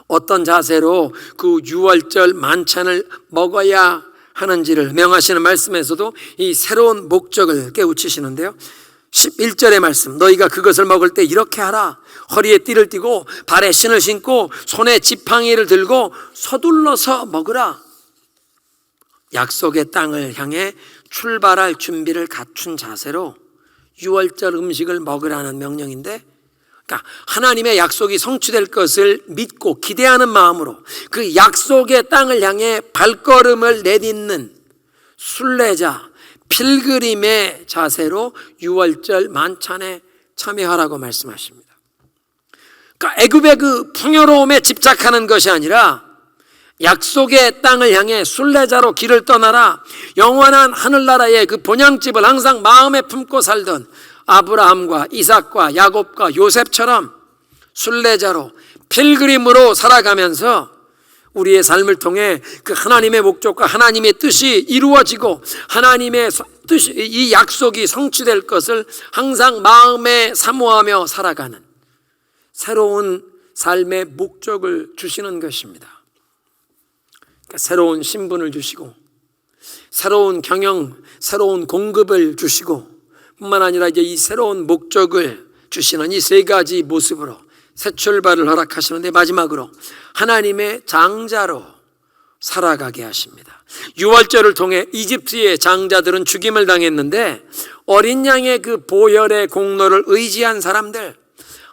어떤 자세로 그 유월절 만찬을 먹어야 하는지를 명하시는 말씀에서도 이 새로운 목적을 깨우치시는데요, 11절의 말씀, 너희가 그것을 먹을 때 이렇게 하라. 허리에 띠를 띠고 발에 신을 신고 손에 지팡이를 들고 서둘러서 먹으라. 약속의 땅을 향해 출발할 준비를 갖춘 자세로 유월절 음식을 먹으라는 명령인데, 그러니까 하나님의 약속이 성취될 것을 믿고 기대하는 마음으로 그 약속의 땅을 향해 발걸음을 내딛는 순례자, 필그림의 자세로 유월절 만찬에 참여하라고 말씀하십니다. 그러니까 애굽의 그 풍요로움에 집착하는 것이 아니라 약속의 땅을 향해 순례자로 길을 떠나라. 영원한 하늘나라의 그 본향집을 항상 마음에 품고 살던 아브라함과 이삭과 야곱과 요셉처럼 순례자로 필그림으로 살아가면서 우리의 삶을 통해 그 하나님의 목적과 하나님의 뜻이 이루어지고 하나님의 뜻이, 이 약속이 성취될 것을 항상 마음에 사모하며 살아가는 새로운 삶의 목적을 주시는 것입니다. 그러니까 새로운 신분을 주시고 새로운 경영, 새로운 공급을 주시고 뿐만 아니라 이제 이 새로운 목적을 주시는 이 세 가지 모습으로 새 출발을 허락하시는데, 마지막으로 하나님의 장자로 살아가게 하십니다. 유월절을 통해 이집트의 장자들은 죽임을 당했는데 어린 양의 그 보혈의 공로를 의지한 사람들,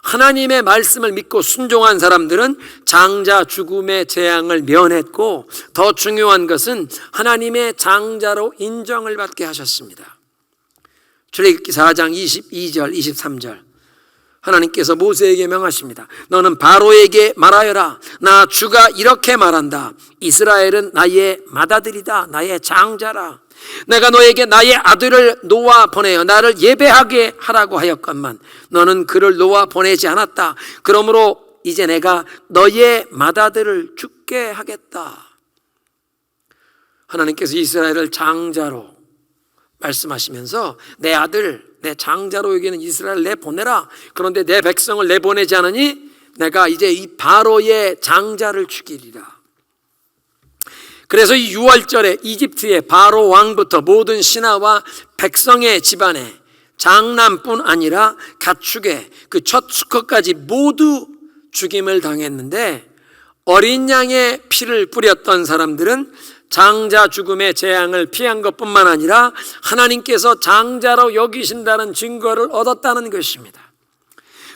하나님의 말씀을 믿고 순종한 사람들은 장자 죽음의 재앙을 면했고, 더 중요한 것은 하나님의 장자로 인정을 받게 하셨습니다. 출애굽기 4장 22절 23절 하나님께서 모세에게 명하십니다. 너는 바로에게 말하여라. 나 주가 이렇게 말한다. 이스라엘은 나의 맏아들이다. 나의 장자라. 내가 너에게 나의 아들을 놓아 보내어 나를 예배하게 하라고 하였건만 너는 그를 놓아 보내지 않았다. 그러므로 이제 내가 너의 맏아들을 죽게 하겠다. 하나님께서 이스라엘을 장자로 말씀하시면서 내 아들, 내 장자로 여기는 이스라엘 내보내라. 그런데 내 백성을 내보내지 않으니 내가 이제 이 바로의 장자를 죽이리라. 그래서 이 유월절에 이집트의 바로 왕부터 모든 신하와 백성의 집안에 장남뿐 아니라 가축의 그 첫 수컷까지 모두 죽임을 당했는데, 어린 양의 피를 뿌렸던 사람들은 장자 죽음의 재앙을 피한 것뿐만 아니라 하나님께서 장자로 여기신다는 증거를 얻었다는 것입니다.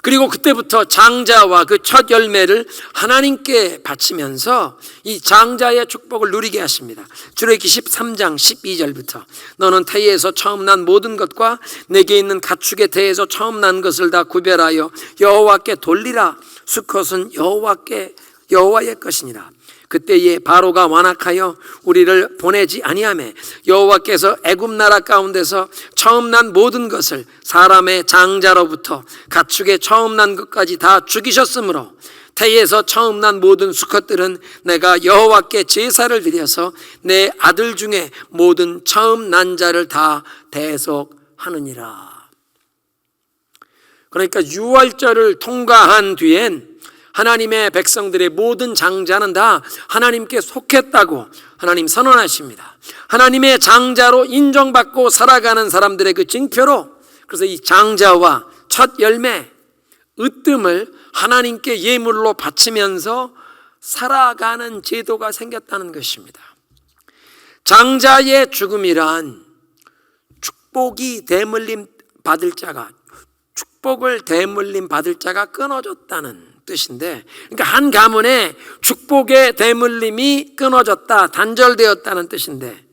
그리고 그때부터 장자와 그 첫 열매를 하나님께 바치면서 이 장자의 축복을 누리게 하십니다. 출애굽기 13장 12절부터 너는 태에서 처음 난 모든 것과 내게 있는 가축의 태에서 처음 난 것을 다 구별하여 여호와께 돌리라. 수컷은 여호와의 것이니라. 그때에 바로가 완악하여 우리를 보내지 아니하매 여호와께서 애굽 나라 가운데서 처음 난 모든 것을 사람의 장자로부터 가축의 처음 난 것까지 다 죽이셨으므로 태에서 처음 난 모든 수컷들은 내가 여호와께 제사를 드려서 내 아들 중에 모든 처음 난 자를 다 대속하느니라. 그러니까 유월절을 통과한 뒤엔 하나님의 백성들의 모든 장자는 다 하나님께 속했다고 하나님 선언하십니다. 하나님의 장자로 인정받고 살아가는 사람들의 그 징표로, 그래서 이 장자와 첫 열매, 으뜸을 하나님께 예물로 바치면서 살아가는 제도가 생겼다는 것입니다. 장자의 죽음이란 축복을 대물림 받을 자가 끊어졌다는 뜻인데, 그러니까 한 가문에 축복의 대물림이 끊어졌다, 단절되었다는 뜻인데,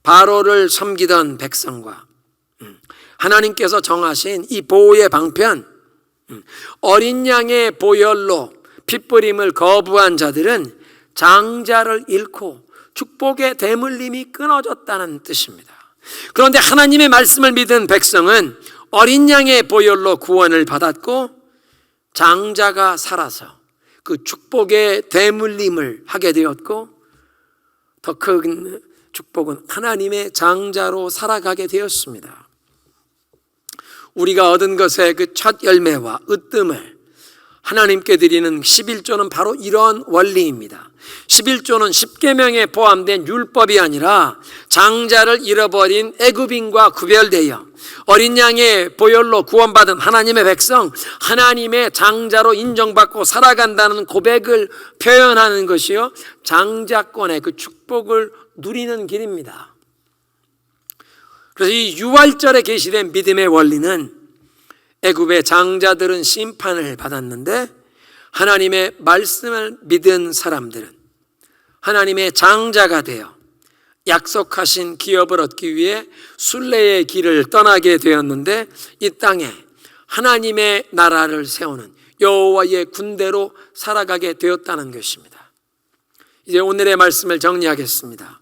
바로를 섬기던 백성과 하나님께서 정하신 이 보호의 방편, 어린 양의 보혈로 핏부림을 거부한 자들은 장자를 잃고 축복의 대물림이 끊어졌다는 뜻입니다. 그런데 하나님의 말씀을 믿은 백성은 어린 양의 보혈로 구원을 받았고 장자가 살아서 그 축복의 대물림을 하게 되었고, 더 큰 축복은 하나님의 장자로 살아가게 되었습니다. 우리가 얻은 것의 그 첫 열매와 으뜸을 하나님께 드리는 11조는 바로 이런 원리입니다. 11조는 십계명에 포함된 율법이 아니라 장자를 잃어버린 애굽인과 구별되어 어린 양의 보혈로 구원받은 하나님의 백성, 하나님의 장자로 인정받고 살아간다는 고백을 표현하는 것이요, 장자권의 그 축복을 누리는 길입니다. 그래서 이 유월절에 계시된 믿음의 원리는, 애굽의 장자들은 심판을 받았는데 하나님의 말씀을 믿은 사람들은 하나님의 장자가 되어 약속하신 기업을 얻기 위해 순례의 길을 떠나게 되었는데, 이 땅에 하나님의 나라를 세우는 여호와의 군대로 살아가게 되었다는 것입니다. 이제 오늘의 말씀을 정리하겠습니다.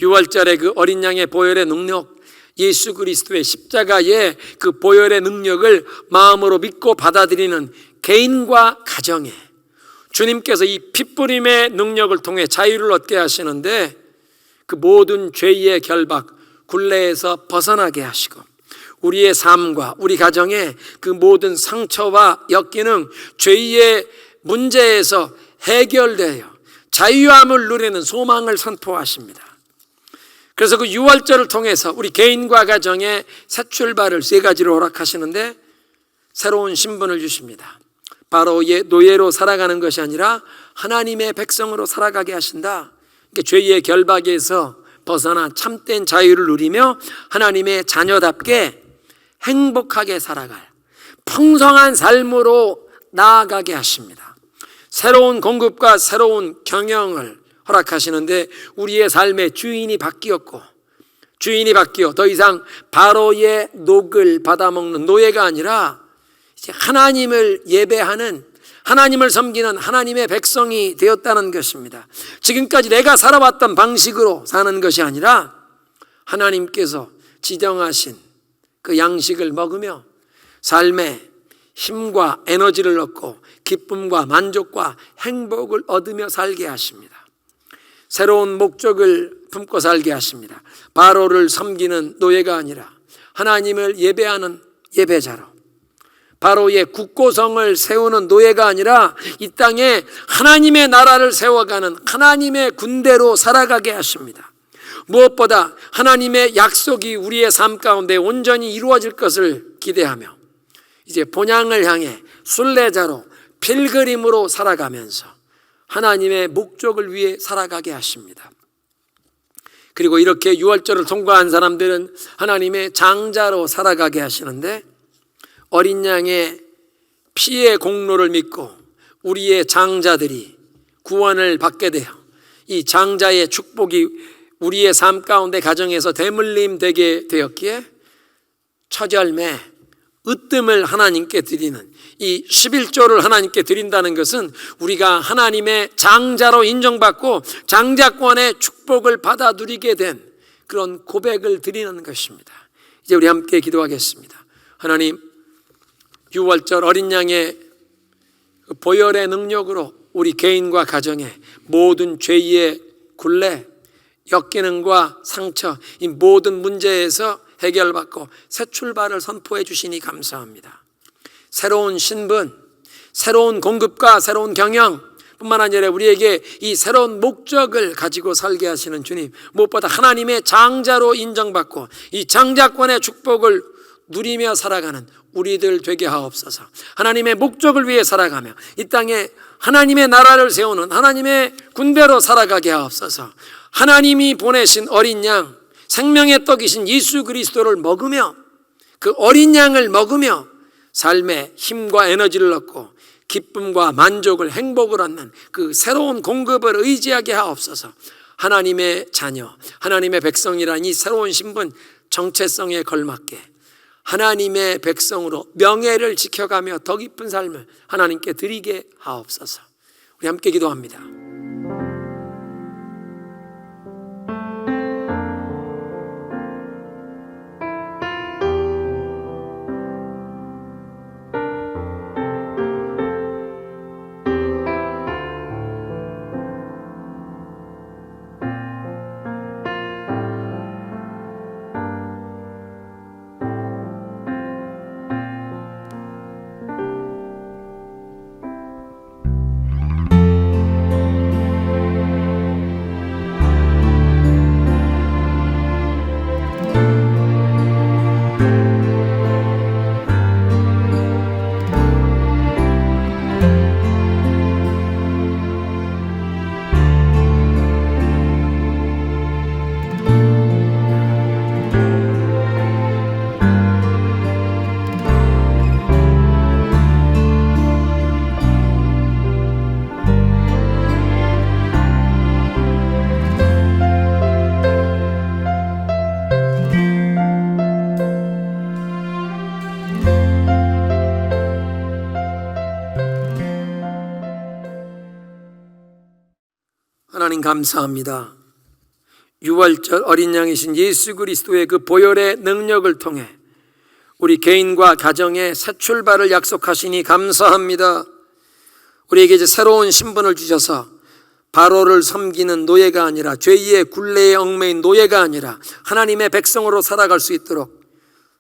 유월절의 그 어린 양의 보혈의 능력, 예수 그리스도의 십자가의 그 보혈의 능력을 마음으로 믿고 받아들이는 개인과 가정에 주님께서 이 핏부림의 능력을 통해 자유를 얻게 하시는데, 그 모든 죄의 결박, 굴레에서 벗어나게 하시고 우리의 삶과 우리 가정의 그 모든 상처와 역기능, 죄의 문제에서 해결되어 자유함을 누리는 소망을 선포하십니다. 그래서 그 유월절을 통해서 우리 개인과 가정의 새 출발을 세 가지로 허락하시는데 새로운 신분을 주십니다. 바로 노예로 살아가는 것이 아니라 하나님의 백성으로 살아가게 하신다. 그러니까 죄의 결박에서 벗어나 참된 자유를 누리며 하나님의 자녀답게 행복하게 살아갈 풍성한 삶으로 나아가게 하십니다. 새로운 공급과 새로운 경영을 허락하시는데 우리의 삶의 주인이 바뀌어 더 이상 바로의 녹을 받아먹는 노예가 아니라 이제 하나님을 예배하는, 하나님을 섬기는 하나님의 백성이 되었다는 것입니다. 지금까지 내가 살아왔던 방식으로 사는 것이 아니라 하나님께서 지정하신 그 양식을 먹으며 삶에 힘과 에너지를 얻고 기쁨과 만족과 행복을 얻으며 살게 하십니다. 새로운 목적을 품고 살게 하십니다. 바로를 섬기는 노예가 아니라 하나님을 예배하는 예배자로, 바로의 국고성을 세우는 노예가 아니라 이 땅에 하나님의 나라를 세워가는 하나님의 군대로 살아가게 하십니다. 무엇보다 하나님의 약속이 우리의 삶 가운데 온전히 이루어질 것을 기대하며 이제 본향을 향해 순례자로 필그림으로 살아가면서 하나님의 목적을 위해 살아가게 하십니다. 그리고 이렇게 유월절을 통과한 사람들은 하나님의 장자로 살아가게 하시는데 어린 양의 피의 공로를 믿고 우리의 장자들이 구원을 받게 되어 이 장자의 축복이 우리의 삶 가운데 가정에서 대물림 되게 되었기에 처절매 으뜸을 하나님께 드리는 이 11조를 하나님께 드린다는 것은 우리가 하나님의 장자로 인정받고 장자권의 축복을 받아 누리게 된 그런 고백을 드리는 것입니다. 이제 우리 함께 기도하겠습니다. 하나님, 유월절 어린 양의 보혈의 능력으로 우리 개인과 가정의 모든 죄의 굴레, 역기능과 상처, 이 모든 문제에서 해결받고 새 출발을 선포해 주시니 감사합니다. 새로운 신분, 새로운 공급과 새로운 경영 뿐만 아니라 우리에게 이 새로운 목적을 가지고 살게 하시는 주님, 무엇보다 하나님의 장자로 인정받고 이 장자권의 축복을 누리며 살아가는 우리들 되게 하옵소서. 하나님의 목적을 위해 살아가며 이 땅에 하나님의 나라를 세우는 하나님의 군대로 살아가게 하옵소서. 하나님이 보내신 어린 양, 생명의 떡이신 예수 그리스도를 먹으며 그 어린 양을 먹으며 삶에 힘과 에너지를 얻고 기쁨과 만족을, 행복을 얻는 그 새로운 공급을 의지하게 하옵소서. 하나님의 자녀, 하나님의 백성이라는 이 새로운 신분, 정체성에 걸맞게 하나님의 백성으로 명예를 지켜가며 더 깊은 삶을 하나님께 드리게 하옵소서. 우리 함께 기도합니다. 하나님 감사합니다. 유월절 어린 양이신 예수 그리스도의 그 보혈의 능력을 통해 우리 개인과 가정의 새 출발을 약속하시니 감사합니다. 우리에게 이제 새로운 신분을 주셔서 바로를 섬기는 노예가 아니라, 죄의 굴레에 얽매인 노예가 아니라 하나님의 백성으로 살아갈 수 있도록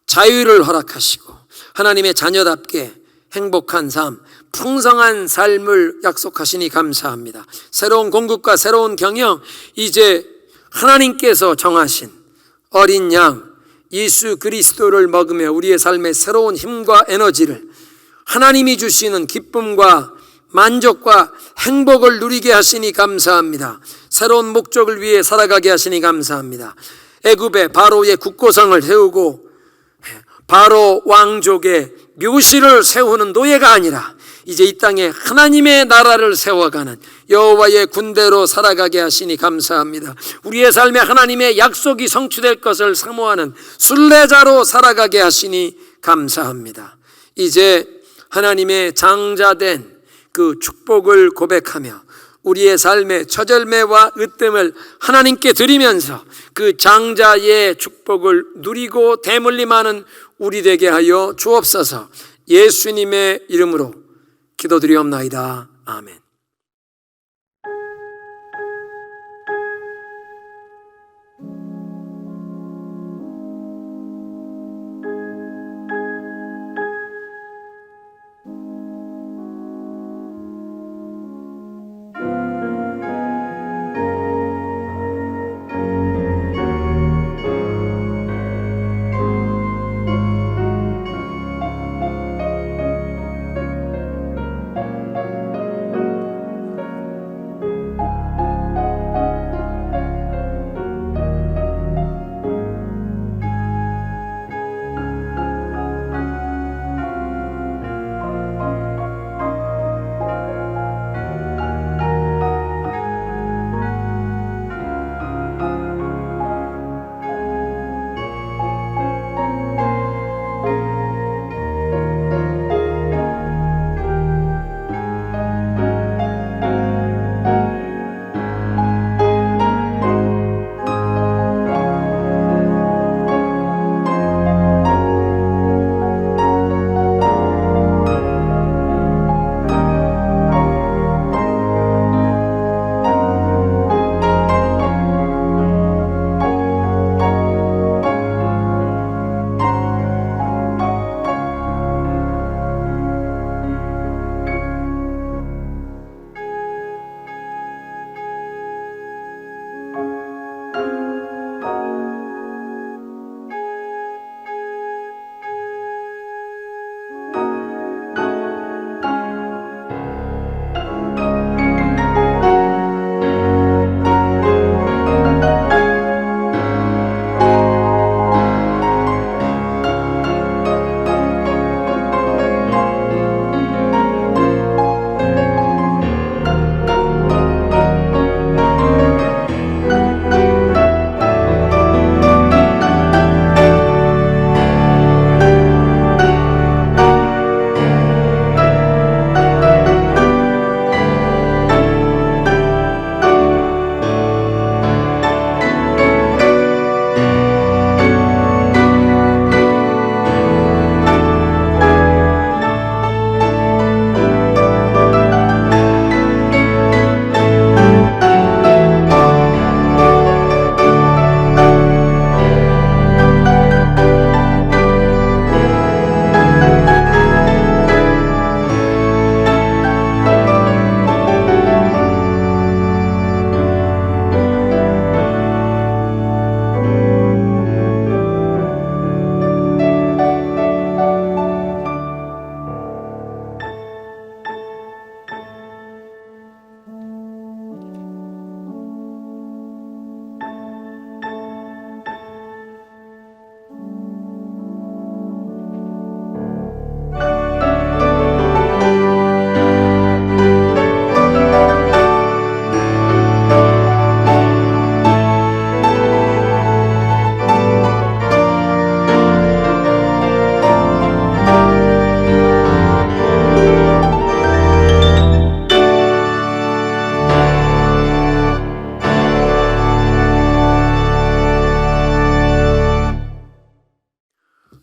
자유를 허락하시고 하나님의 자녀답게 행복한 삶, 풍성한 삶을 약속하시니 감사합니다. 새로운 공급과 새로운 경영, 이제 하나님께서 정하신 어린 양 예수 그리스도를 먹으며 우리의 삶의 새로운 힘과 에너지를, 하나님이 주시는 기쁨과 만족과 행복을 누리게 하시니 감사합니다. 새로운 목적을 위해 살아가게 하시니 감사합니다. 애굽의 바로의 국고성을 세우고 바로 왕족의 묘실을 세우는 노예가 아니라 이제 이 땅에 하나님의 나라를 세워가는 여호와의 군대로 살아가게 하시니 감사합니다. 우리의 삶에 하나님의 약속이 성취될 것을 사모하는 순례자로 살아가게 하시니 감사합니다. 이제 하나님의 장자된 그 축복을 고백하며 우리의 삶의 처절매와 으뜸을 하나님께 드리면서 그 장자의 축복을 누리고 대물림하는 우리 되게 하여 주옵소서. 예수님의 이름으로 기도드리옵나이다. 아멘.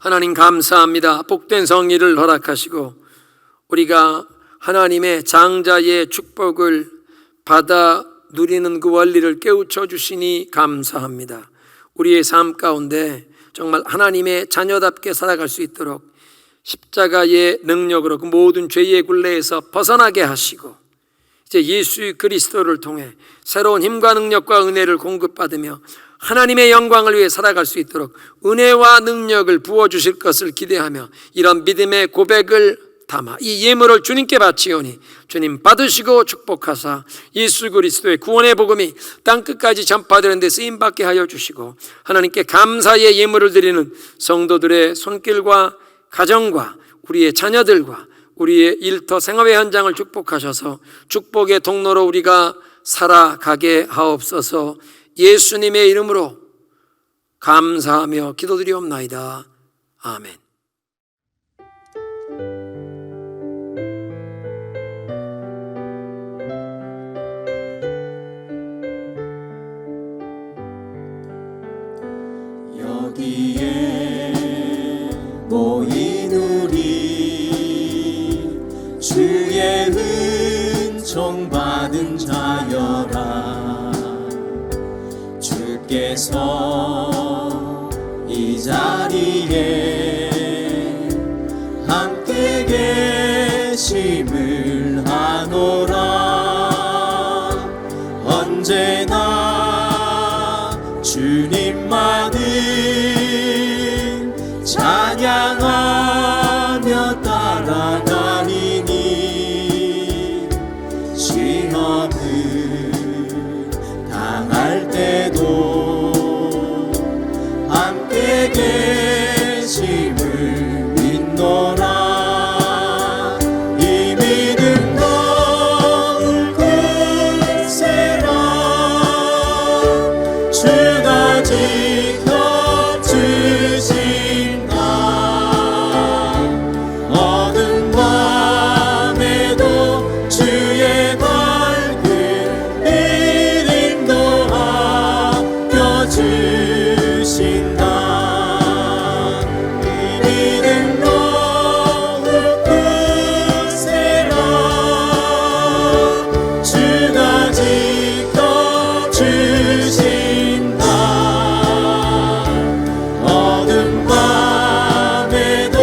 하나님 감사합니다. 복된 성리를 허락하시고 우리가 하나님의 장자의 축복을 받아 누리는 그 원리를 깨우쳐 주시니 감사합니다. 우리의 삶 가운데 정말 하나님의 자녀답게 살아갈 수 있도록 십자가의 능력으로 그 모든 죄의 굴레에서 벗어나게 하시고 이제 예수 그리스도를 통해 새로운 힘과 능력과 은혜를 공급받으며 하나님의 영광을 위해 살아갈 수 있도록 은혜와 능력을 부어주실 것을 기대하며 이런 믿음의 고백을 담아 이 예물을 주님께 바치오니 주님 받으시고 축복하사 예수 그리스도의 구원의 복음이 땅끝까지 전파되는 데 쓰임받게 하여 주시고 하나님께 감사의 예물을 드리는 성도들의 손길과 가정과 우리의 자녀들과 우리의 일터 생업의 현장을 축복하셔서 축복의 통로로 우리가 살아가게 하옵소서. 예수님의 이름으로 감사하며 기도드리옵나이다. 아멘. 여기에 모인 우리 주의 은총 받은 자여라. 주께서 이 자리에 함께 계심을 아노라. 언제나 주님만을 찬양하며 따라가리니 시험을 당할 때도 함께 계심을 믿노라. 이 믿음 너울 굳세라. 주가 지켜주신다. 어두운 밤에도 주의 밝은 이름도 아껴주신다. 이 믿음 너울 굳세라. 주가 지켜주신다. 어두운 밤에도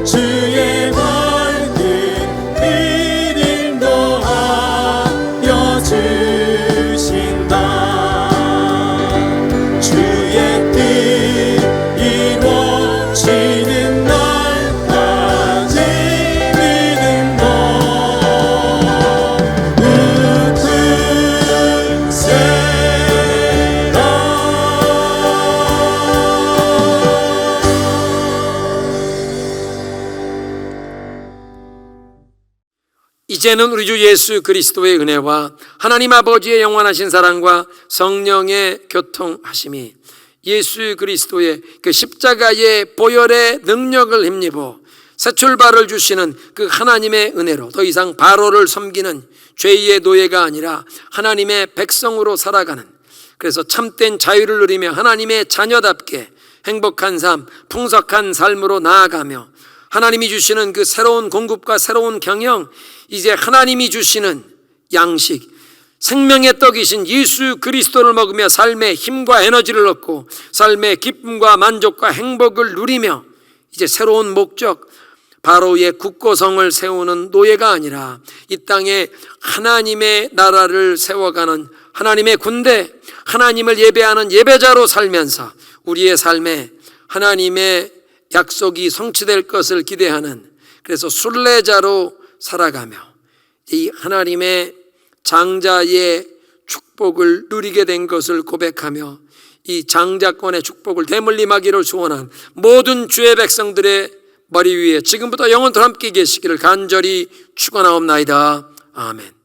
주의 밝은 이름도 아껴주신다. 주의 뜻 이루어지는 날까지 믿음 너울 굳세라. 이제는 우리 주 예수 그리스도의 은혜와 하나님 아버지의 영원하신 사랑과 성령의 교통하심이 예수 그리스도의 그 십자가의 보혈의 능력을 힘입어 새 출발을 주시는 그 하나님의 은혜로 더 이상 바로를 섬기는 죄의 노예가 아니라 하나님의 백성으로 살아가는, 그래서 참된 자유를 누리며 하나님의 자녀답게 행복한 삶, 풍성한 삶으로 나아가며 하나님이 주시는 그 새로운 공급과 새로운 경영, 이제 하나님이 주시는 양식, 생명의 떡이신 예수 그리스도를 먹으며 삶의 힘과 에너지를 얻고 삶의 기쁨과 만족과 행복을 누리며 이제 새로운 목적, 바로의 국고성을 세우는 노예가 아니라 이 땅에 하나님의 나라를 세워가는 하나님의 군대, 하나님을 예배하는 예배자로 살면서 우리의 삶에 하나님의 약속이 성취될 것을 기대하는, 그래서 순례자로 살아가며 이 하나님의 장자의 축복을 누리게 된 것을 고백하며 이 장자권의 축복을 대물림하기를 소원한 모든 주의 백성들의 머리 위에 지금부터 영원토록 함께 계시기를 간절히 축원하옵나이다. 아멘.